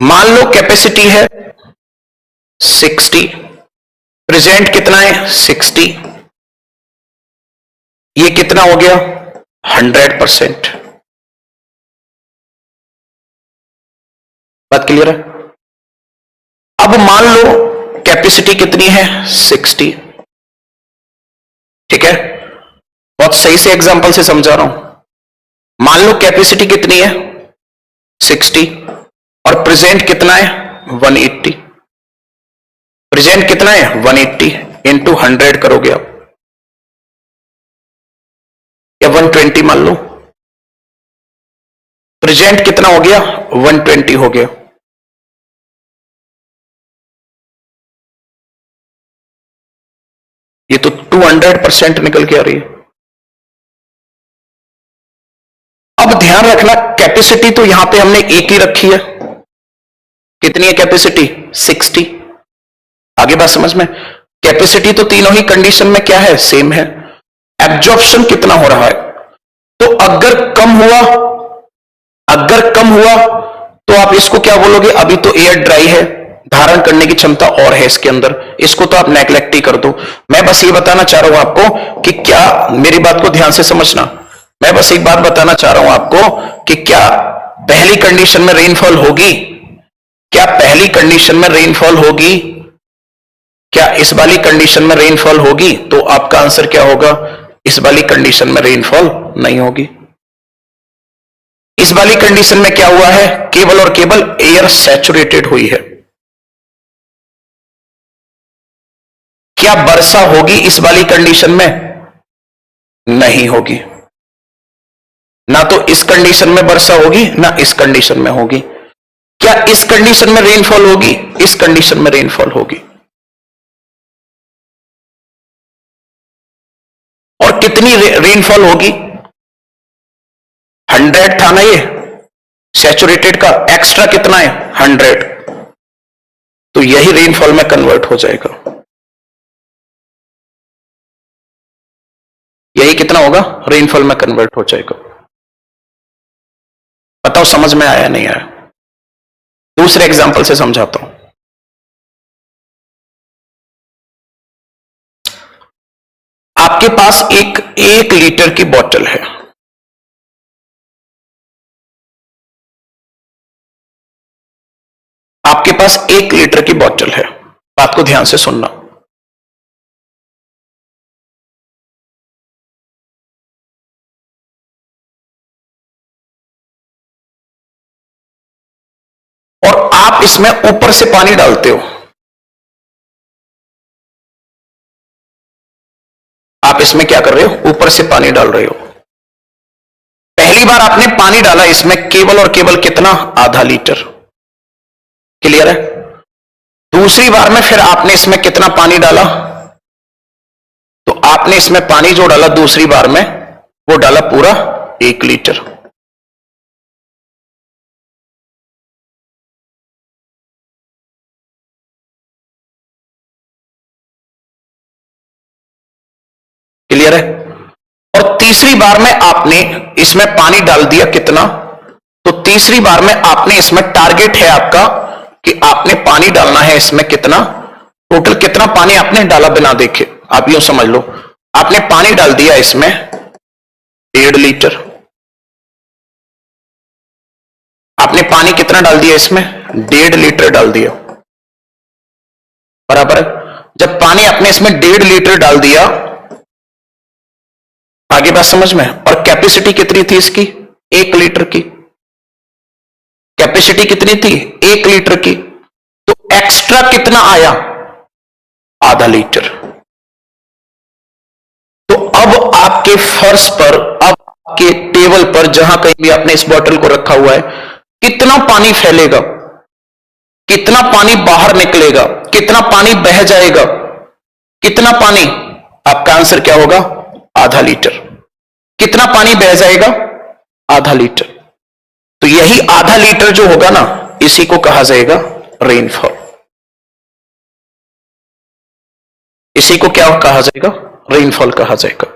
मान लो कैपेसिटी है 60, प्रेजेंट कितना है? 60, ये कितना हो गया? 100%। बात क्लियर है? अब मान लो कैपेसिटी कितनी है? 60। ठीक है, बहुत सही से एग्जांपल से समझा रहा हूं। मान लो कैपेसिटी कितनी है? 60 और प्रेजेंट कितना है? 180। प्रेजेंट कितना है? 180 इंटू 100 करोगे आप, या 120 मान लो। प्रेजेंट कितना हो गया? 120 हो गया। ये तो 200% निकल के आ रही है। अब ध्यान रखना, कैपेसिटी तो यहां पे हमने एक ही रखी है। कितनी है कैपेसिटी? 60। आगे बात समझ में, कैपेसिटी तो तीनों ही कंडीशन में क्या है? सेम है। एब्जॉर्प्शन कितना हो रहा है? तो अगर कम हुआ तो आप इसको क्या बोलोगे? अभी तो एयर ड्राई है, धारण करने की क्षमता और है इसके अंदर, इसको तो आप नेग्लेक्ट ही कर दो। मैं बस ये बताना चाह रहा हूं आपको कि क्या, मेरी बात को ध्यान से समझना, मैं बस एक बात बताना चाह रहा हूं आपको कि क्या पहली कंडीशन में रेनफॉल होगी? क्या पहली कंडीशन में रेनफॉल होगी? क्या इस वाली कंडीशन में रेनफॉल होगी? तो आपका आंसर क्या होगा? इस वाली कंडीशन में रेनफॉल नहीं होगी। इस वाली कंडीशन में क्या हुआ है, केवल और केवल एयर सैचुरेटेड हुई है। क्या वर्षा होगी इस वाली कंडीशन में? नहीं होगी। ना तो इस कंडीशन में वर्षा होगी ना इस कंडीशन में होगी। क्या इस कंडीशन में रेनफॉल होगी? इस कंडीशन में रेनफॉल होगी। और कितनी रेनफॉल होगी? 100 था ना ये सैचुरेटेड का, एक्स्ट्रा कितना है 100, तो यही रेनफॉल में कन्वर्ट हो जाएगा। यही कितना होगा, रेनफॉल में कन्वर्ट हो जाएगा। बताओ समझ में आया नहीं आया? दूसरे एग्जांपल से समझाता हूं। आपके पास एक 1 लीटर की बोतल है। आपके पास 1 लीटर की बोतल है। बात को ध्यान से सुनना। और आप इसमें ऊपर से पानी डालते हो। आप इसमें क्या कर रहे हो, ऊपर से पानी डाल रहे हो। पहली बार आपने पानी डाला इसमें केवल और केवल कितना, आधा लीटर। क्लियर है? दूसरी बार में फिर आपने इसमें कितना पानी डाला, तो आपने इसमें पानी जो डाला दूसरी बार में वो डाला पूरा 1 लीटर। क्लियर है? और तीसरी बार में आपने इसमें पानी डाल दिया कितना, तो तीसरी बार में आपने इसमें टारगेट है आपका कि आपने पानी डालना है इसमें कितना, टोटल कितना पानी आपने डाला बिना देखे। आप यूं समझ लो, आपने पानी डाल दिया इसमें 1.5 लीटर। आपने पानी कितना डाल दिया इसमें, 1.5 लीटर डाल दिया। बराबर है? जब पानी आपने इसमें 1.5 लीटर डाल दिया, आगे बात समझ में? और कैपेसिटी कितनी थी इसकी, 1 लीटर की। कैपेसिटी कितनी थी, 1 लीटर की। तो एक्स्ट्रा कितना आया, आधा लीटर। तो अब आपके फर्श पर, अब आपके टेबल पर, जहां कहीं भी आपने इस बोतल को रखा हुआ है, कितना पानी फैलेगा, कितना पानी बाहर निकलेगा, कितना पानी बह जाएगा, कितना पानी? आपका आंसर क्या होगा, आधा लीटर। कितना पानी बह जाएगा, आधा लीटर। तो यही आधा लीटर जो होगा ना, इसी को कहा जाएगा रेनफॉल। इसी को क्या कहा जाएगा, रेनफॉल कहा जाएगा।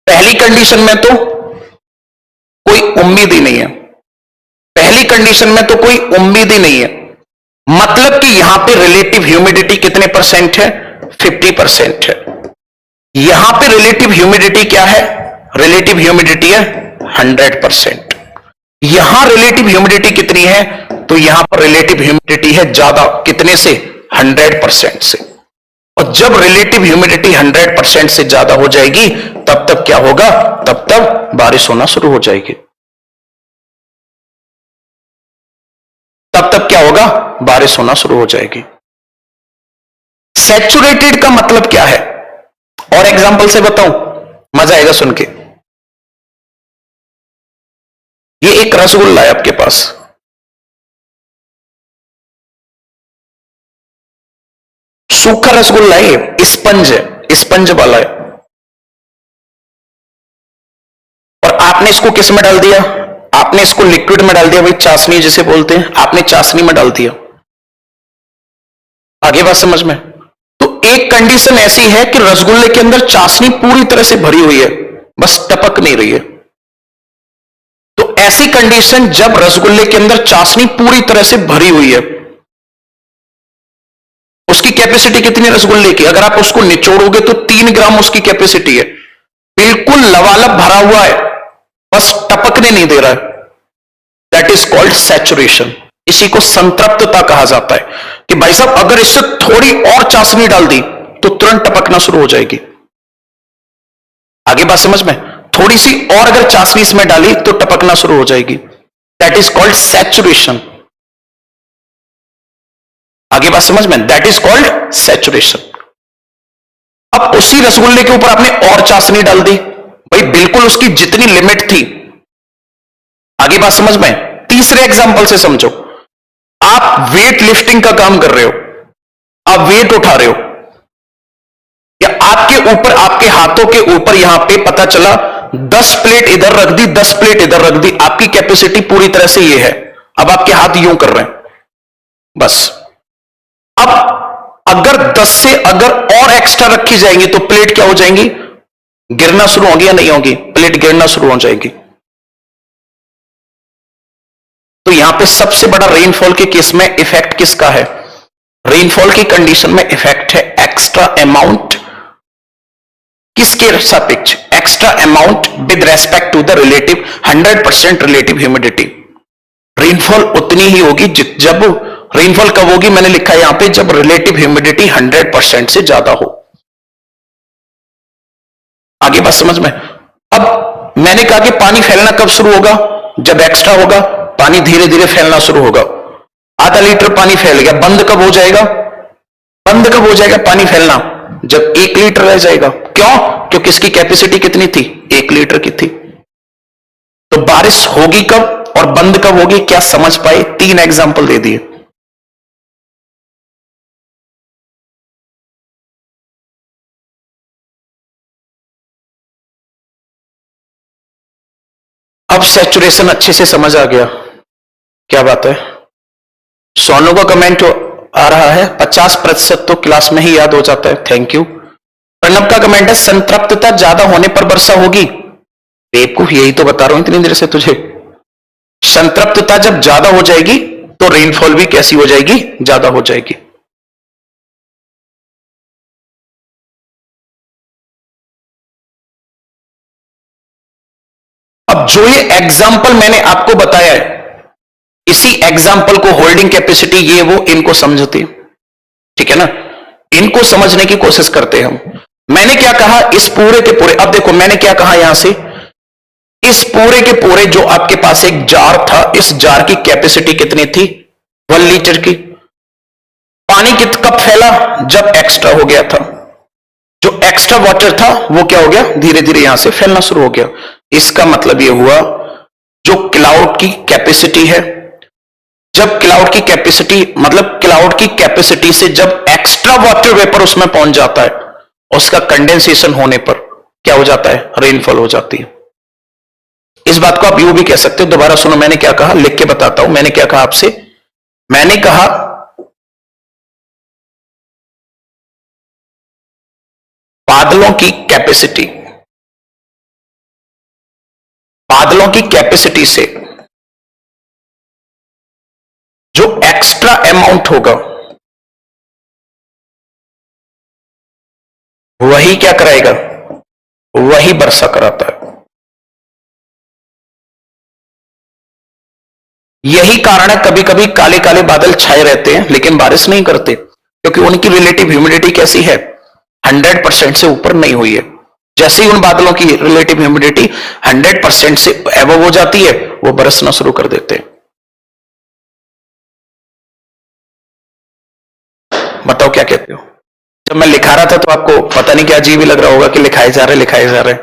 पहली कंडीशन में तो कोई उम्मीद ही नहीं है। पहली कंडीशन में तो कोई उम्मीद ही नहीं है, मतलब कि यहां पे रिलेटिव ह्यूमिडिटी कितने परसेंट है, 50% है। यहां पे रिलेटिव ह्यूमिडिटी क्या है, रिलेटिव ह्यूमिडिटी है 100%। यहां रिलेटिव ह्यूमिडिटी कितनी है, तो यहां पर रिलेटिव ह्यूमिडिटी है ज्यादा, कितने से, 100% से। और जब रिलेटिव ह्यूमिडिटी 100% से ज्यादा हो जाएगी, तब तक क्या होगा, तब तक बारिश होना शुरू हो जाएगी। तब तक क्या होगा, बारिश होना शुरू हो जाएगी। सैचुरेटेड का मतलब क्या है, और एग्जांपल से बताऊं, मजा आएगा सुन के। ये एक रसगुल्ला है आपके पास, सूखा रसगुल्ला है, स्पंज है, स्पंज वाला है। और आपने इसको किस में डाल दिया, आपने इसको लिक्विड में डाल दिया, भाई चाशनी जिसे बोलते हैं, आपने चाशनी में डाल दिया। आगे बात समझ में? तो एक कंडीशन ऐसी है कि रसगुल्ले के अंदर चाशनी पूरी तरह से भरी हुई है, बस टपक नहीं रही है। तो ऐसी कंडीशन जब रसगुल्ले के अंदर चाशनी पूरी तरह से भरी हुई है, उसकी कैपेसिटी कितनी है रसगुल्ले की, अगर आप उसको निचोड़ोगे तो 3 ग्राम उसकी कैपेसिटी है। बिल्कुल लबालब भरा हुआ है, बस टपकने नहीं दे रहा है। That is called saturation. इसी को संतृप्तता कहा जाता है कि भाई साहब अगर इससे थोड़ी और चाशनी डाल दी तो तुरंत टपकना शुरू हो जाएगी। आगे बात समझ में? थोड़ी सी और अगर चाशनी इसमें डाली तो टपकना शुरू हो जाएगी, दैट इज कॉल्ड सैचुरेशन। आगे बात समझ में? That is called saturation. अब उसी रसगुल्ले के ऊपर आपने और चाशनी डाल दी, भाई बिल्कुल उसकी जितनी लिमिट थी। आगे बात समझ में? तीसरे एग्जांपल से समझो, आप वेट लिफ्टिंग का काम कर रहे हो, आप वेट उठा रहे हो, या आपके ऊपर, आपके हाथों के ऊपर यहां पे पता चला 10 प्लेट इधर रख दी, 10 प्लेट इधर रख दी, आपकी कैपेसिटी पूरी तरह से ये है। अब आपके हाथ यूं कर रहे हैं बस। अब अगर 10 से अगर और एक्स्ट्रा रखी जाएंगी तो प्लेट क्या हो जाएंगी? गिरना शुरू होगी या नहीं होगी? प्लेट गिरना शुरू हो जाएगी। तो यहां पे सबसे बड़ा रेनफॉल के केस में इफेक्ट किसका है? रेनफॉल की कंडीशन में इफेक्ट है एक्स्ट्रा अमाउंट, किसके सापेक्ष? Extra amount with respect to the relative 100% relative humidity. Rainfall उतनी ही होगी जब, रेनफॉल कब होगी? मैंने लिखा है यहां पे, जब रिलेटिव ह्यूमिडिटी 100% से ज्यादा हो। आगे बात समझ में? अब मैंने कहा कि पानी फैलना कब शुरू होगा? जब एक्स्ट्रा होगा, पानी धीरे धीरे फैलना शुरू होगा। आधा लीटर पानी फैल गया, बंद कब हो जाएगा? बंद कब हो जाएगा पानी फैलना? जब 1 लीटर रह जाएगा। क्यों? क्योंकि इसकी कैपेसिटी कितनी थी? 1 लीटर की थी। तो बारिश होगी कब और बंद कब होगी? क्या समझ पाए? 3 एग्जाम्पल दे दिए। अब सैचुरेशन अच्छे से समझ आ गया, क्या बात है? सोनू का कमेंट आ रहा है 50% तो क्लास में ही याद हो जाता है, थैंक यू। प्रणब का कमेंट है संतृप्तता ज्यादा होने पर वर्षा होगी। बेवकूफ, यही तो बता रहा हूं इतनी देर से तुझे। संतृप्तता जब ज्यादा हो जाएगी तो रेनफॉल भी कैसी हो जाएगी? ज्यादा हो जाएगी। अब जो ये एग्जाम्पल मैंने आपको बताया है, इसी एग्जाम्पल को होल्डिंग कैपेसिटी, ये वो, इनको समझते, ठीक है ना? इनको समझने की कोशिश करते हैं हम। मैंने क्या कहा? इस पूरे के पूरे, अब देखो मैंने क्या कहा यहां से, इस पूरे के पूरे जो आपके पास एक जार था, इस जार की कैपेसिटी कितनी थी? 1 लीटर की। पानी कब फैला? जब एक्स्ट्रा हो गया था। जो एक्स्ट्रा वाटर था वो क्या हो गया? धीरे धीरे यहां से फैलना शुरू हो गया। इसका मतलब यह हुआ, जो क्लाउड की कैपेसिटी है, जब क्लाउड की कैपेसिटी, मतलब क्लाउड की कैपेसिटी से जब एक्स्ट्रा वाटर वेपर उसमें पहुंच जाता है, उसका कंडेंसेशन होने पर क्या हो जाता है? रेनफॉल हो जाती है। इस बात को आप यूं भी कह सकते हो, दोबारा सुनो मैंने क्या कहा, लिख के बताता हूं। मैंने क्या कहा आपसे? मैंने कहा बादलों की कैपेसिटी, बादलों की कैपेसिटी से जो एक्स्ट्रा अमाउंट होगा वही क्या कराएगा? वही वर्षा कराता है। यही कारण है कभी कभी काले काले बादल छाए रहते हैं लेकिन बारिश नहीं करते, क्योंकि उनकी रिलेटिव ह्यूमिडिटी कैसी है? 100% से ऊपर नहीं हुई है। जैसे ही उन बादलों की रिलेटिव ह्यूमिडिटी 100% से एबव हो जाती है, वो बरसना शुरू कर देते हैं। बताओ क्या कहते हो? जब मैं लिखा रहा था तो आपको पता नहीं क्या अजीब ही लग रहा होगा कि लिखाए जा रहे लिखाए जा रहे।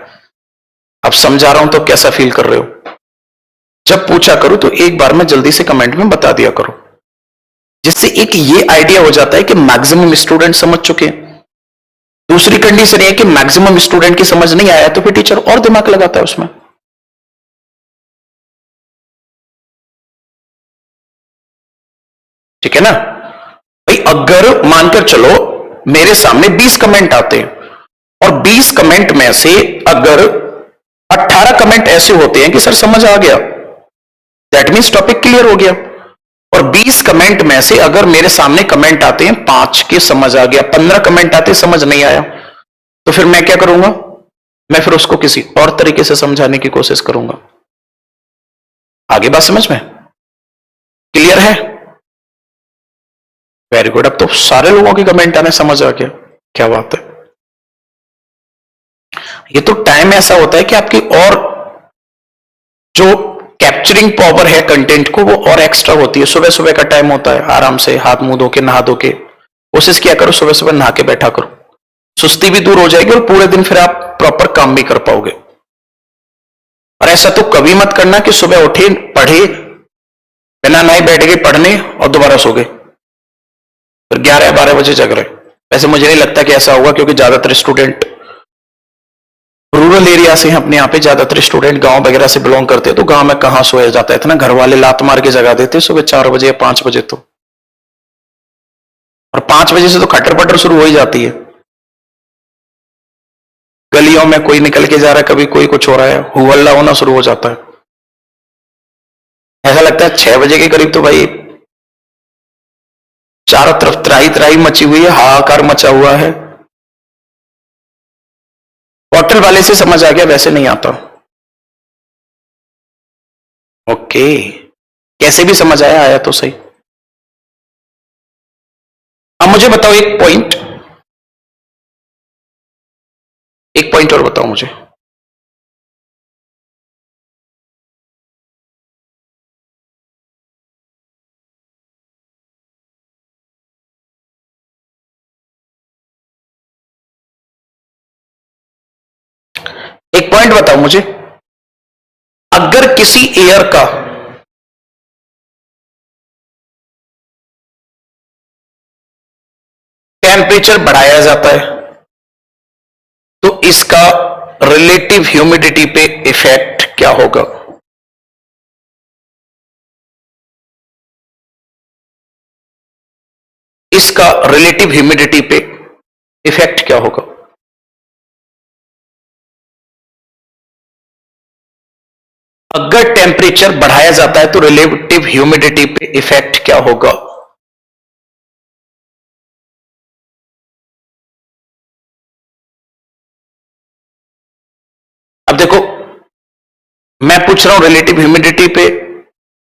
अब समझा रहा हूं तो कैसा फील कर रहे हो? जब पूछा करो तो एक बार में जल्दी से कमेंट में बता दिया करो, जिससे एक ये आइडिया हो जाता है कि मैक्सिमम स्टूडेंट समझ चुके हैं। दूसरी कंडीशन ये कि मैक्सिमम स्टूडेंट की समझ नहीं आया तो फिर टीचर और दिमाग लगाता है उसमें। ठीक है ना भाई? अगर मानकर चलो मेरे सामने 20 कमेंट आते हैं और 20 कमेंट में से अगर 18 कमेंट ऐसे होते हैं कि सर समझ आ गया, दैट मीन्स टॉपिक क्लियर हो गया। और 20 कमेंट में से अगर मेरे सामने कमेंट आते हैं 5 के समझ आ गया, 15 कमेंट आते समझ नहीं आया, तो फिर मैं क्या करूंगा? मैं फिर उसको किसी और तरीके से समझाने की कोशिश करूंगा। आगे बात समझ में क्लियर है? Very good. अब तो सारे लोगों के कमेंट आने समझ आ गया, क्या बात है। ये तो टाइम ऐसा होता है कि आपकी और जो कैप्चरिंग पावर है कंटेंट को वो और एक्स्ट्रा होती है। सुबह सुबह का टाइम होता है, आराम से हाथ मुंह धो के नहा धो के कोशिश किया करो, सुबह सुबह नहा के बैठा करो, सुस्ती भी दूर हो जाएगी और पूरे दिन फिर आप प्रॉपर काम भी कर पाओगे। और ऐसा तो कभी मत करना कि सुबह उठे, पढ़े, बिना नहाए बैठ गए पढ़ने और दोबारा सो गए, फिर 11-12 बजे जग रहे। वैसे मुझे नहीं लगता कि ऐसा होगा, क्योंकि ज्यादातर स्टूडेंट रूरल एरिया से हैं, अपने यहाँ पे ज्यादातर स्टूडेंट गांव वगैरह से बिलोंग करते हैं, तो गांव में कहां सोया जाता है इतना, घर वाले लात मार के जगा देते सुबह 4 बजे या 5 बजे तो, और 5 बजे से तो खटर पटर शुरू हो ही जाती है। गलियों में कोई निकल के जा रहा है, कभी कोई कुछ हो रहा है, हुहल्ला होना शुरू हो जाता है। ऐसा लगता है 6 बजे के करीब तो भाई चारों तरफ त्राही त्राही मची हुई है, हाहाकार मचा हुआ है। होटल वाले से समझ आ गया, वैसे नहीं आता। ओके, कैसे भी समझ आया, आया तो सही। अब मुझे बताओ एक पॉइंट और बताओ मुझे। एक पॉइंट बताओ मुझे, अगर किसी एयर का टेम्परेचर बढ़ाया जाता है तो इसका रिलेटिव ह्यूमिडिटी पे इफेक्ट क्या होगा? इसका रिलेटिव ह्यूमिडिटी पे इफेक्ट क्या होगा? अगर टेम्परेचर बढ़ाया जाता है तो रिलेटिव ह्यूमिडिटी पे इफेक्ट क्या होगा? अब देखो, मैं पूछ रहा हूं रिलेटिव ह्यूमिडिटी पे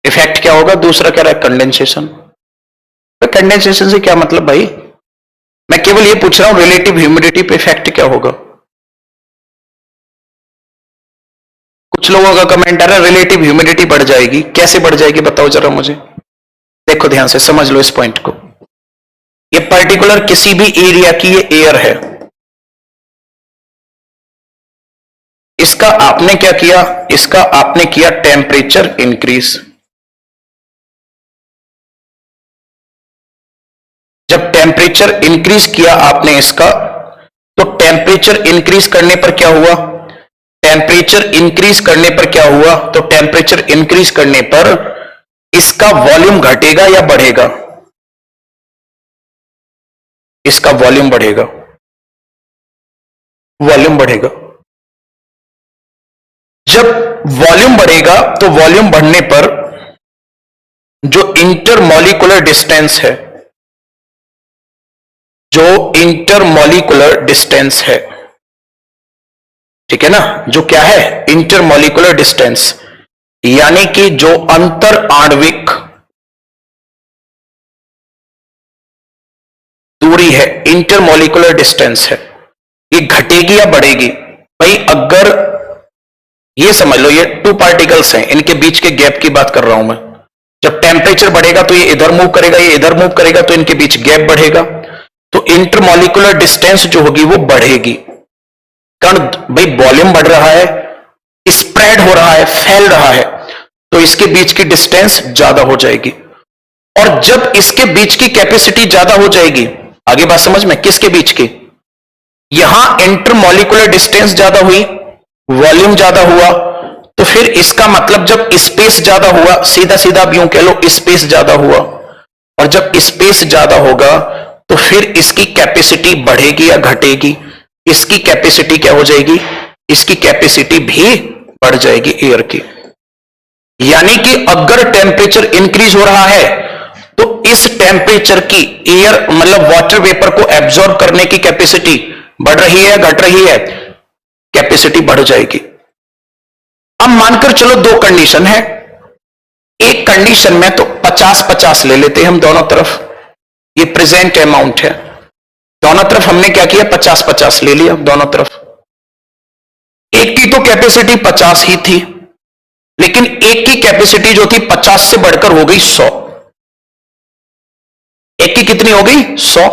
इफेक्ट क्या होगा, दूसरा कह रहा है कंडेंसेशन। तो कंडेंसेशन से क्या मतलब भाई? मैं केवल ये पूछ रहा हूं रिलेटिव ह्यूमिडिटी पे इफेक्ट क्या होगा। कुछ लोगों का कमेंट आ रहा है रिलेटिव ह्यूमिडिटी बढ़ जाएगी। कैसे बढ़ जाएगी बताओ जरा मुझे। देखो ध्यान से समझ लो इस पॉइंट को। ये पर्टिकुलर किसी भी एरिया की ये एयर है, इसका आपने क्या किया, इसका आपने किया टेम्परेचर इंक्रीज। जब टेम्परेचर इंक्रीज किया आपने इसका, तो टेम्परेचर इंक्रीज करने पर क्या हुआ? टेम्परेचर इंक्रीज करने पर क्या हुआ? तो टेम्परेचर इंक्रीज करने पर इसका वॉल्यूम घटेगा या बढ़ेगा? इसका वॉल्यूम बढ़ेगा, वॉल्यूम बढ़ेगा। जब वॉल्यूम बढ़ेगा तो वॉल्यूम बढ़ने पर जो इंटरमॉलिक्यूलर डिस्टेंस है, जो इंटरमॉलिक्यूलर डिस्टेंस है, ठीक है ना, जो क्या है इंटरमॉलिक्यूलर डिस्टेंस, यानी कि जो अंतर आणविक दूरी है, इंटरमॉलिक्यूलर डिस्टेंस है, ये घटेगी या बढ़ेगी? भाई अगर ये समझ लो, ये 2 पार्टिकल्स हैं, इनके बीच के गैप की बात कर रहा हूं मैं। जब टेम्परेचर बढ़ेगा तो ये इधर मूव करेगा, ये इधर मूव करेगा, तो इनके बीच गैप बढ़ेगा, तो इंटरमॉलिक्यूलर डिस्टेंस जो होगी वो बढ़ेगी। कारण भाई वॉल्यूम बढ़ रहा है, स्प्रेड हो रहा है, फैल रहा है, तो इसके बीच की डिस्टेंस ज्यादा हो जाएगी। और जब इसके बीच की कैपेसिटी ज्यादा हो जाएगी, आगे बात समझ में, किसके बीच की? यहां इंटरमॉलिक्यूलर डिस्टेंस ज्यादा हुई, वॉल्यूम ज्यादा हुआ, तो फिर इसका मतलब जब स्पेस ज्यादा हुआ, सीधा सीधा आप यूं कह लो स्पेस ज्यादा हुआ, और जब स्पेस ज्यादा होगा तो फिर इसकी कैपेसिटी बढ़ेगी या घटेगी? इसकी कैपेसिटी क्या हो जाएगी? इसकी कैपेसिटी भी बढ़ जाएगी एयर की। यानी कि अगर टेम्परेचर इंक्रीज हो रहा है तो इस टेम्परेचर की एयर मतलब वाटर वेपर को एब्जॉर्ब करने की कैपेसिटी बढ़ रही है, घट रही है? कैपेसिटी बढ़ जाएगी। अब मानकर चलो 2 कंडीशन है। एक कंडीशन में तो 50-50 ले लेते हैं हम दोनों तरफ, ये प्रेजेंट अमाउंट है, दोनों तरफ हमने क्या किया 50-50 ले लिया दोनों तरफ। एक की तो कैपेसिटी 50 ही थी, लेकिन एक की कैपेसिटी जो थी 50 से बढ़कर हो गई 100। एक की कितनी हो गई 100,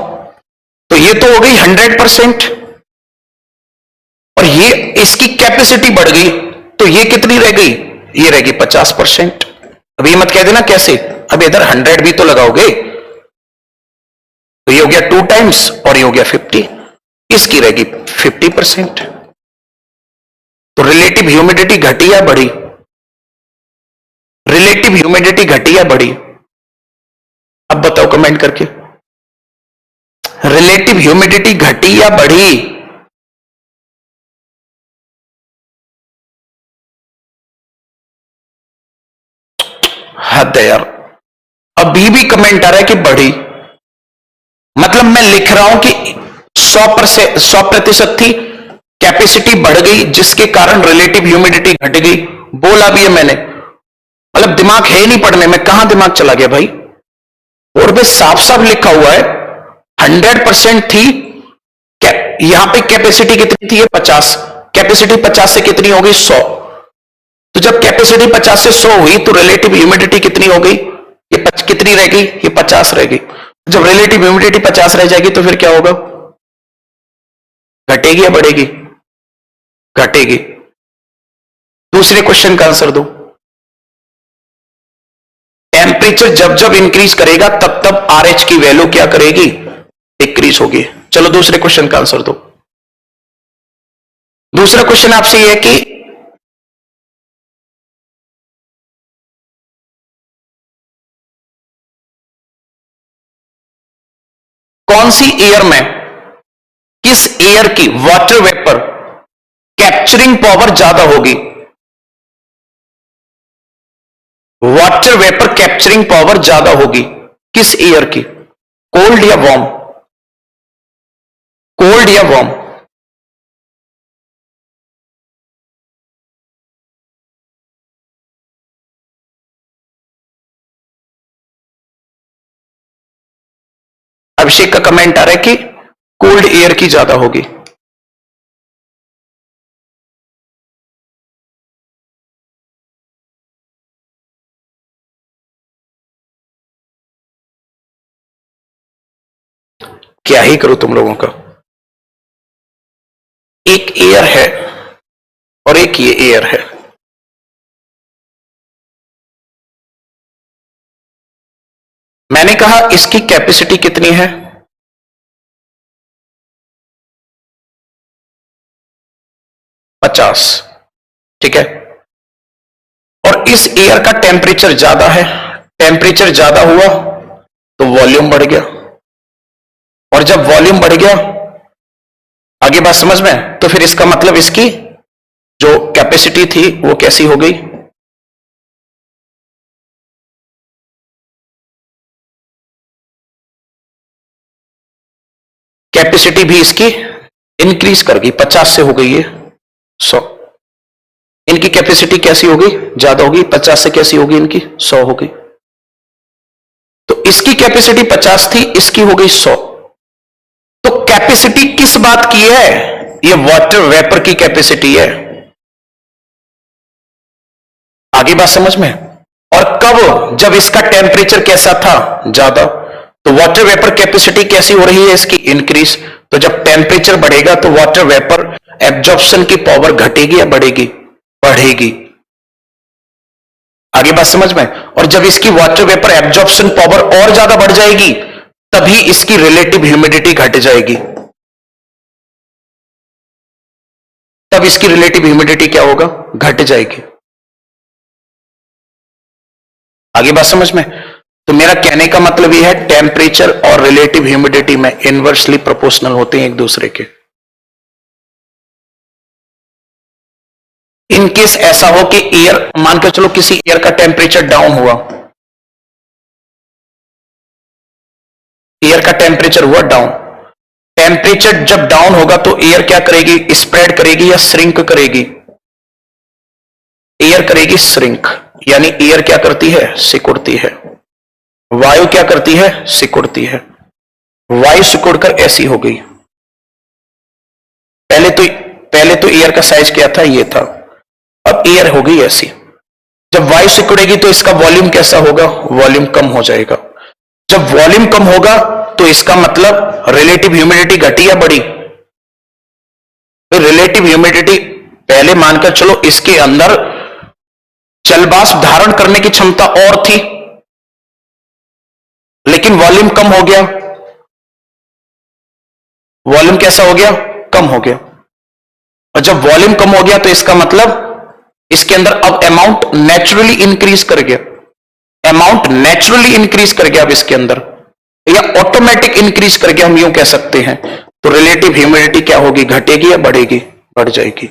तो ये तो हो गई 100%, और ये इसकी कैपेसिटी बढ़ गई तो ये कितनी रह गई, ये रहेगी 50%। अब ये मत कह देना कैसे, अब इधर 100 भी तो लगाओगे, तो ये हो गया 2 टाइम्स और ये हो गया 50, इसकी रहेगी 50%। तो रिलेटिव ह्यूमिडिटी घटी या बढ़ी, रिलेटिव ह्यूमिडिटी घटी या बढ़ी, अब बताओ कमेंट करके, रिलेटिव ह्यूमिडिटी घटी या बढ़ी। हद है यार, अभी भी कमेंट आ रहा है कि बढ़ी, मतलब मैं लिख रहा हूं कि 100% थी, कैपेसिटी बढ़ गई जिसके कारण रिलेटिव ह्यूमिडिटी घट गई, बोला भी है मैंने, मतलब दिमाग है नहीं पढ़ने में, कहां दिमाग चला गया भाई। और भी साफ साफ लिखा हुआ है 100% थी, यहां पे कैपेसिटी कितनी थी, 50, कैपेसिटी 50 से कितनी हो गई 100, तो जब कैपेसिटी 50 से 100 हुई तो रिलेटिव ह्यूमिडिटी कितनी हो गई, ये कितनी रह गई, ये 50 रह गई। जब रिलेटिव ह्यूमिडिटी 50 रह जाएगी तो फिर क्या होगा, घटेगी या बढ़ेगी, घटेगी। दूसरे क्वेश्चन का आंसर दो, टेम्परेचर जब जब इंक्रीज करेगा तब तब RH की वैल्यू क्या करेगी, डिक्रीज होगी। चलो दूसरे क्वेश्चन का आंसर दो। दूसरा क्वेश्चन आपसे यह है कि कौन सी एयर में, किस एयर की वाटर वेपर कैप्चरिंग पावर ज्यादा होगी, वाटर वेपर कैप्चरिंग पावर ज्यादा होगी किस एयर की, कोल्ड या वार्म, कोल्ड या वार्म। अभिषेक का कमेंट आ रहा है कि कोल्ड एयर की ज्यादा होगी। क्या ही करो तुम लोगों का, एक एयर है और एक ये एयर है, मैंने कहा इसकी कैपेसिटी कितनी है, 50, ठीक है, और इस एयर का टेम्परेचर ज्यादा है, टेम्परेचर ज्यादा हुआ तो वॉल्यूम बढ़ गया, और जब वॉल्यूम बढ़ गया, आगे बात समझ में, तो फिर इसका मतलब इसकी जो कैपेसिटी थी वो कैसी हो गई, कैपेसिटी भी इसकी इंक्रीज कर गई, 50 से हो गई है 100, इनकी कैपेसिटी कैसी होगी, ज्यादा होगी, 50 से कैसी होगी इनकी 100 होगी। तो इसकी कैपेसिटी 50 थी, इसकी हो गई 100, तो कैपेसिटी किस बात की है, ये वाटर वेपर की कैपेसिटी है। आगे बात समझ में, और कब, जब इसका टेम्परेचर कैसा था, ज्यादा, तो वाटर वेपर कैपेसिटी कैसी हो रही है इसकी, इंक्रीज, तो जब टेम्परेचर बढ़ेगा तो वाटर वेपर एब्जॉर्प्शन की पावर घटेगी या बढ़ेगी, बढ़ेगी। आगे बात समझ में, और जब इसकी वाटर वेपर एब्जॉर्प्शन पावर और ज्यादा बढ़ जाएगी तभी इसकी रिलेटिव ह्यूमिडिटी घट जाएगी, तब इसकी रिलेटिव ह्यूमिडिटी क्या होगा, घट जाएगी। आगे बात समझ में, तो मेरा कहने का मतलब यह है टेम्परेचर और रिलेटिव ह्यूमिडिटी में इनवर्सली प्रोपोर्शनल होते हैं एक दूसरे के। इन केस ऐसा हो कि एयर, मानकर चलो किसी एयर का टेम्परेचर डाउन हुआ, एयर का टेम्परेचर हुआ डाउन, टेम्परेचर जब डाउन होगा तो एयर क्या करेगी, स्प्रेड करेगी या श्रिंक करेगी, एयर करेगी श्रिंक, यानी एयर क्या करती है, सिकुड़ती है, वायु क्या करती है, सिकुड़ती है, वायु सिकुड़कर ऐसी हो गई। पहले तो एयर का साइज क्या था, ये था, अब एयर हो गई ऐसी। जब वायु सिकुड़ेगी तो इसका वॉल्यूम कैसा होगा, वॉल्यूम कम हो जाएगा। जब वॉल्यूम कम होगा तो इसका मतलब रिलेटिव ह्यूमिडिटी घटी या बढ़ी, तो रिलेटिव ह्यूमिडिटी पहले मानकर चलो इसके अंदर जलवाष्प धारण करने की क्षमता और थी, लेकिन वॉल्यूम कम हो गया, वॉल्यूम कैसा हो गया, कम हो गया। और जब वॉल्यूम कम हो गया तो इसका मतलब इसके अंदर अब अमाउंट नेचुरली इंक्रीज कर गया, अमाउंट नेचुरली इंक्रीज कर गया अब इसके अंदर, या ऑटोमेटिक इंक्रीज करके हम यूं कह सकते हैं। तो रिलेटिव ह्यूमिडिटी क्या होगी, घटेगी या बढ़ेगी, बढ़ जाएगी।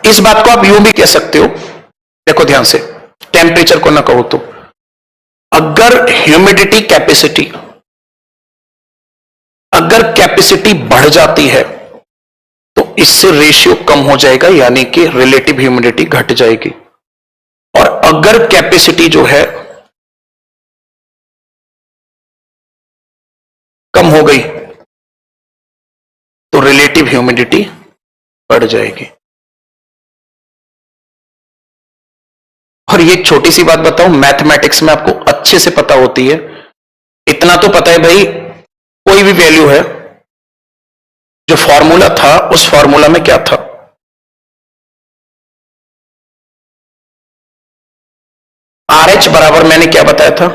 इस बात को आप यूं भी कह सकते हो, देखो ध्यान से, टेम्परेचर को ना कहो तो, अगर ह्यूमिडिटी कैपेसिटी, अगर कैपेसिटी बढ़ जाती है तो इससे रेशियो कम हो जाएगा, यानी कि रिलेटिव ह्यूमिडिटी घट जाएगी। और अगर कैपेसिटी जो है कम हो गई तो रिलेटिव ह्यूमिडिटी बढ़ जाएगी। और ये एक छोटी सी बात बताऊं, मैथमेटिक्स में आपको अच्छे से पता होती है, इतना तो पता है भाई, कोई भी वैल्यू है, जो फॉर्मूला था उस फॉर्मूला में क्या था, आर एच बराबर मैंने क्या बताया था,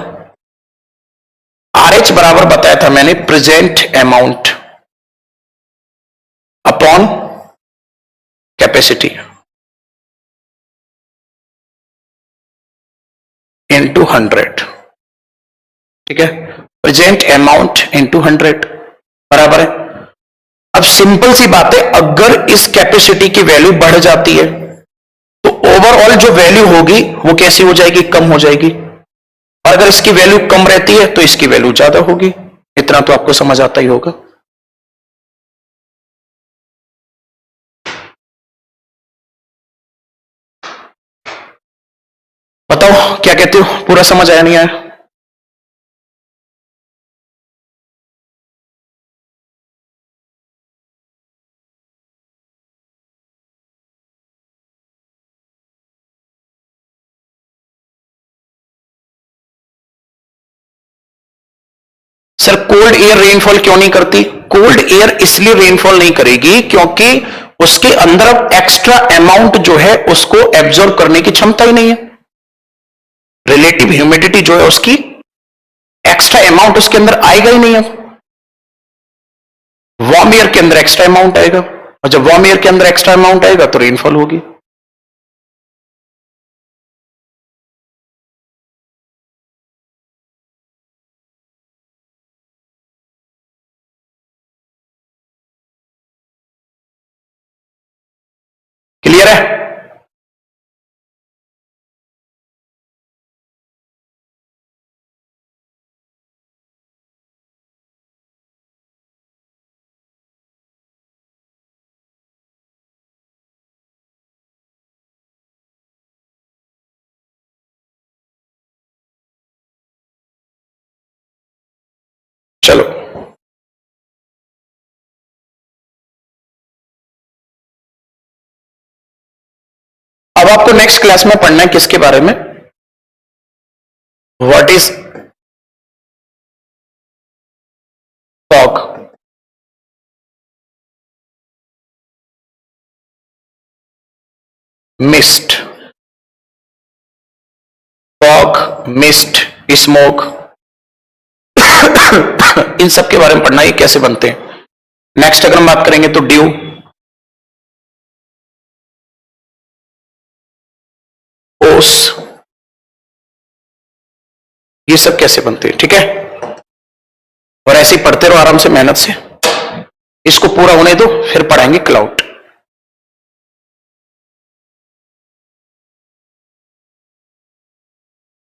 आर एच बराबर बताया था मैंने present amount upon capacity into 100, ठीक है, प्रेजेंट अमाउंट इंटू 100 बराबर है। अब सिंपल सी बात है, अगर इस कैपेसिटी की वैल्यू बढ़ जाती है तो ओवरऑल जो वैल्यू होगी वो कैसी हो जाएगी, कम हो जाएगी, और अगर इसकी वैल्यू कम रहती है तो इसकी वैल्यू ज्यादा होगी। इतना तो आपको समझ आता ही होगा। बताओ क्या कहते हो, पूरा समझ आया नहीं आया? सर कोल्ड एयर रेनफॉल क्यों नहीं करती? कोल्ड एयर इसलिए रेनफॉल नहीं करेगी क्योंकि उसके अंदर एक्स्ट्रा अमाउंट जो है उसको एब्जॉर्ब करने की क्षमता ही नहीं है। रिलेटिव ह्यूमिडिटी जो है उसकी एक्स्ट्रा अमाउंट उसके अंदर आएगा ही नहीं है। वार्म एयर के अंदर एक्स्ट्रा अमाउंट आएगा, और जब वार्म एयर के अंदर एक्स्ट्रा अमाउंट आएगा तो रेनफॉल होगी। क्लियर है? चलो अब आपको नेक्स्ट क्लास में पढ़ना है किसके बारे में, what is fog. Mist, fog, mist, smoke, इन सब के बारे में पढ़ना है, ये कैसे बनते हैं। नेक्स्ट अगर हम बात करेंगे तो ड्यू, ओस, ये सब कैसे बनते हैं, ठीक है। और ऐसे ही पढ़ते रहो आराम से, मेहनत से, इसको पूरा होने दो, फिर पढ़ाएंगे क्लाउड।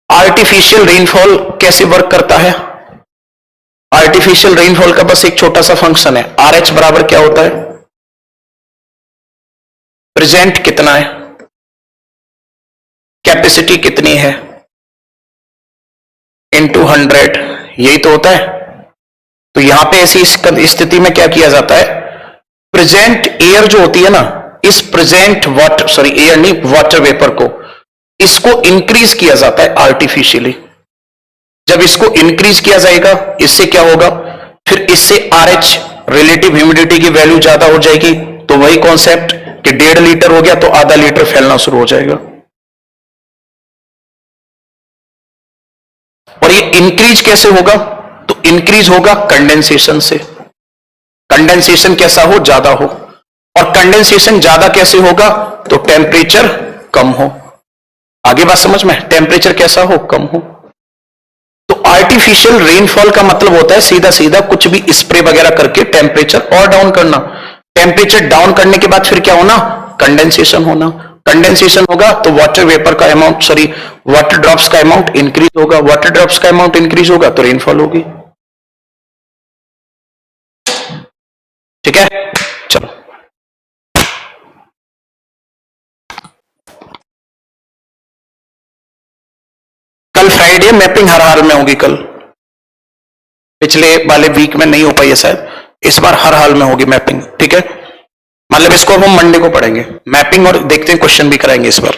आर्टिफिशियल रेनफॉल कैसे वर्क करता है? आर्टिफिशियल रेनफॉल का बस एक छोटा सा फंक्शन है, आर एच बराबर क्या होता है, प्रेजेंट कितना है, कैपेसिटी कितनी है, इनटू 100, यही तो होता है। तो यहां पे ऐसी स्थिति में क्या किया जाता है, प्रेजेंट एयर जो होती है ना, इस प्रेजेंट वाटर, सॉरी एयर नहीं, वाटर वेपर को, इसको इंक्रीज किया जाता है आर्टिफिशियली। जब इसको इंक्रीज किया जाएगा, इससे क्या होगा, फिर इससे RH रिलेटिव ह्यूमिडिटी की वैल्यू ज्यादा हो जाएगी। तो वही कॉन्सेप्ट कि 1.5 लीटर हो गया तो आधा लीटर फैलना शुरू हो जाएगा। और ये इंक्रीज कैसे होगा, तो इंक्रीज होगा कंडेंसेशन से। कंडेंसेशन कैसा हो, ज्यादा हो। और कंडेंसेशन ज्यादा कैसे होगा, तो टेम्परेचर कम हो। आगे बात समझ में, टेम्परेचर कैसा हो, कम हो। तो आर्टिफिशियल रेनफॉल का मतलब होता है सीधा सीधा कुछ भी स्प्रे वगैरह करके टेम्परेचर और डाउन करना। टेम्परेचर डाउन करने के बाद फिर क्या होना, कंडेंसेशन होना। कंडेंसेशन होगा तो वाटर वेपर का अमाउंट, सॉरी वाटर ड्रॉप्स का अमाउंट इंक्रीज होगा। वाटर ड्रॉप्स का अमाउंट इंक्रीज होगा तो रेनफॉल होगी। ठीक है, चलो। कल फ्राइडे, मैपिंग हर हाल में होगी कल। पिछले वाले वीक में नहीं हो पाई है शायद, इस बार हर हाल में होगी मैपिंग। ठीक है, मतलब इसको हम मंडे को पढ़ेंगे मैपिंग, और देखते हैं क्वेश्चन भी कराएंगे इस बार।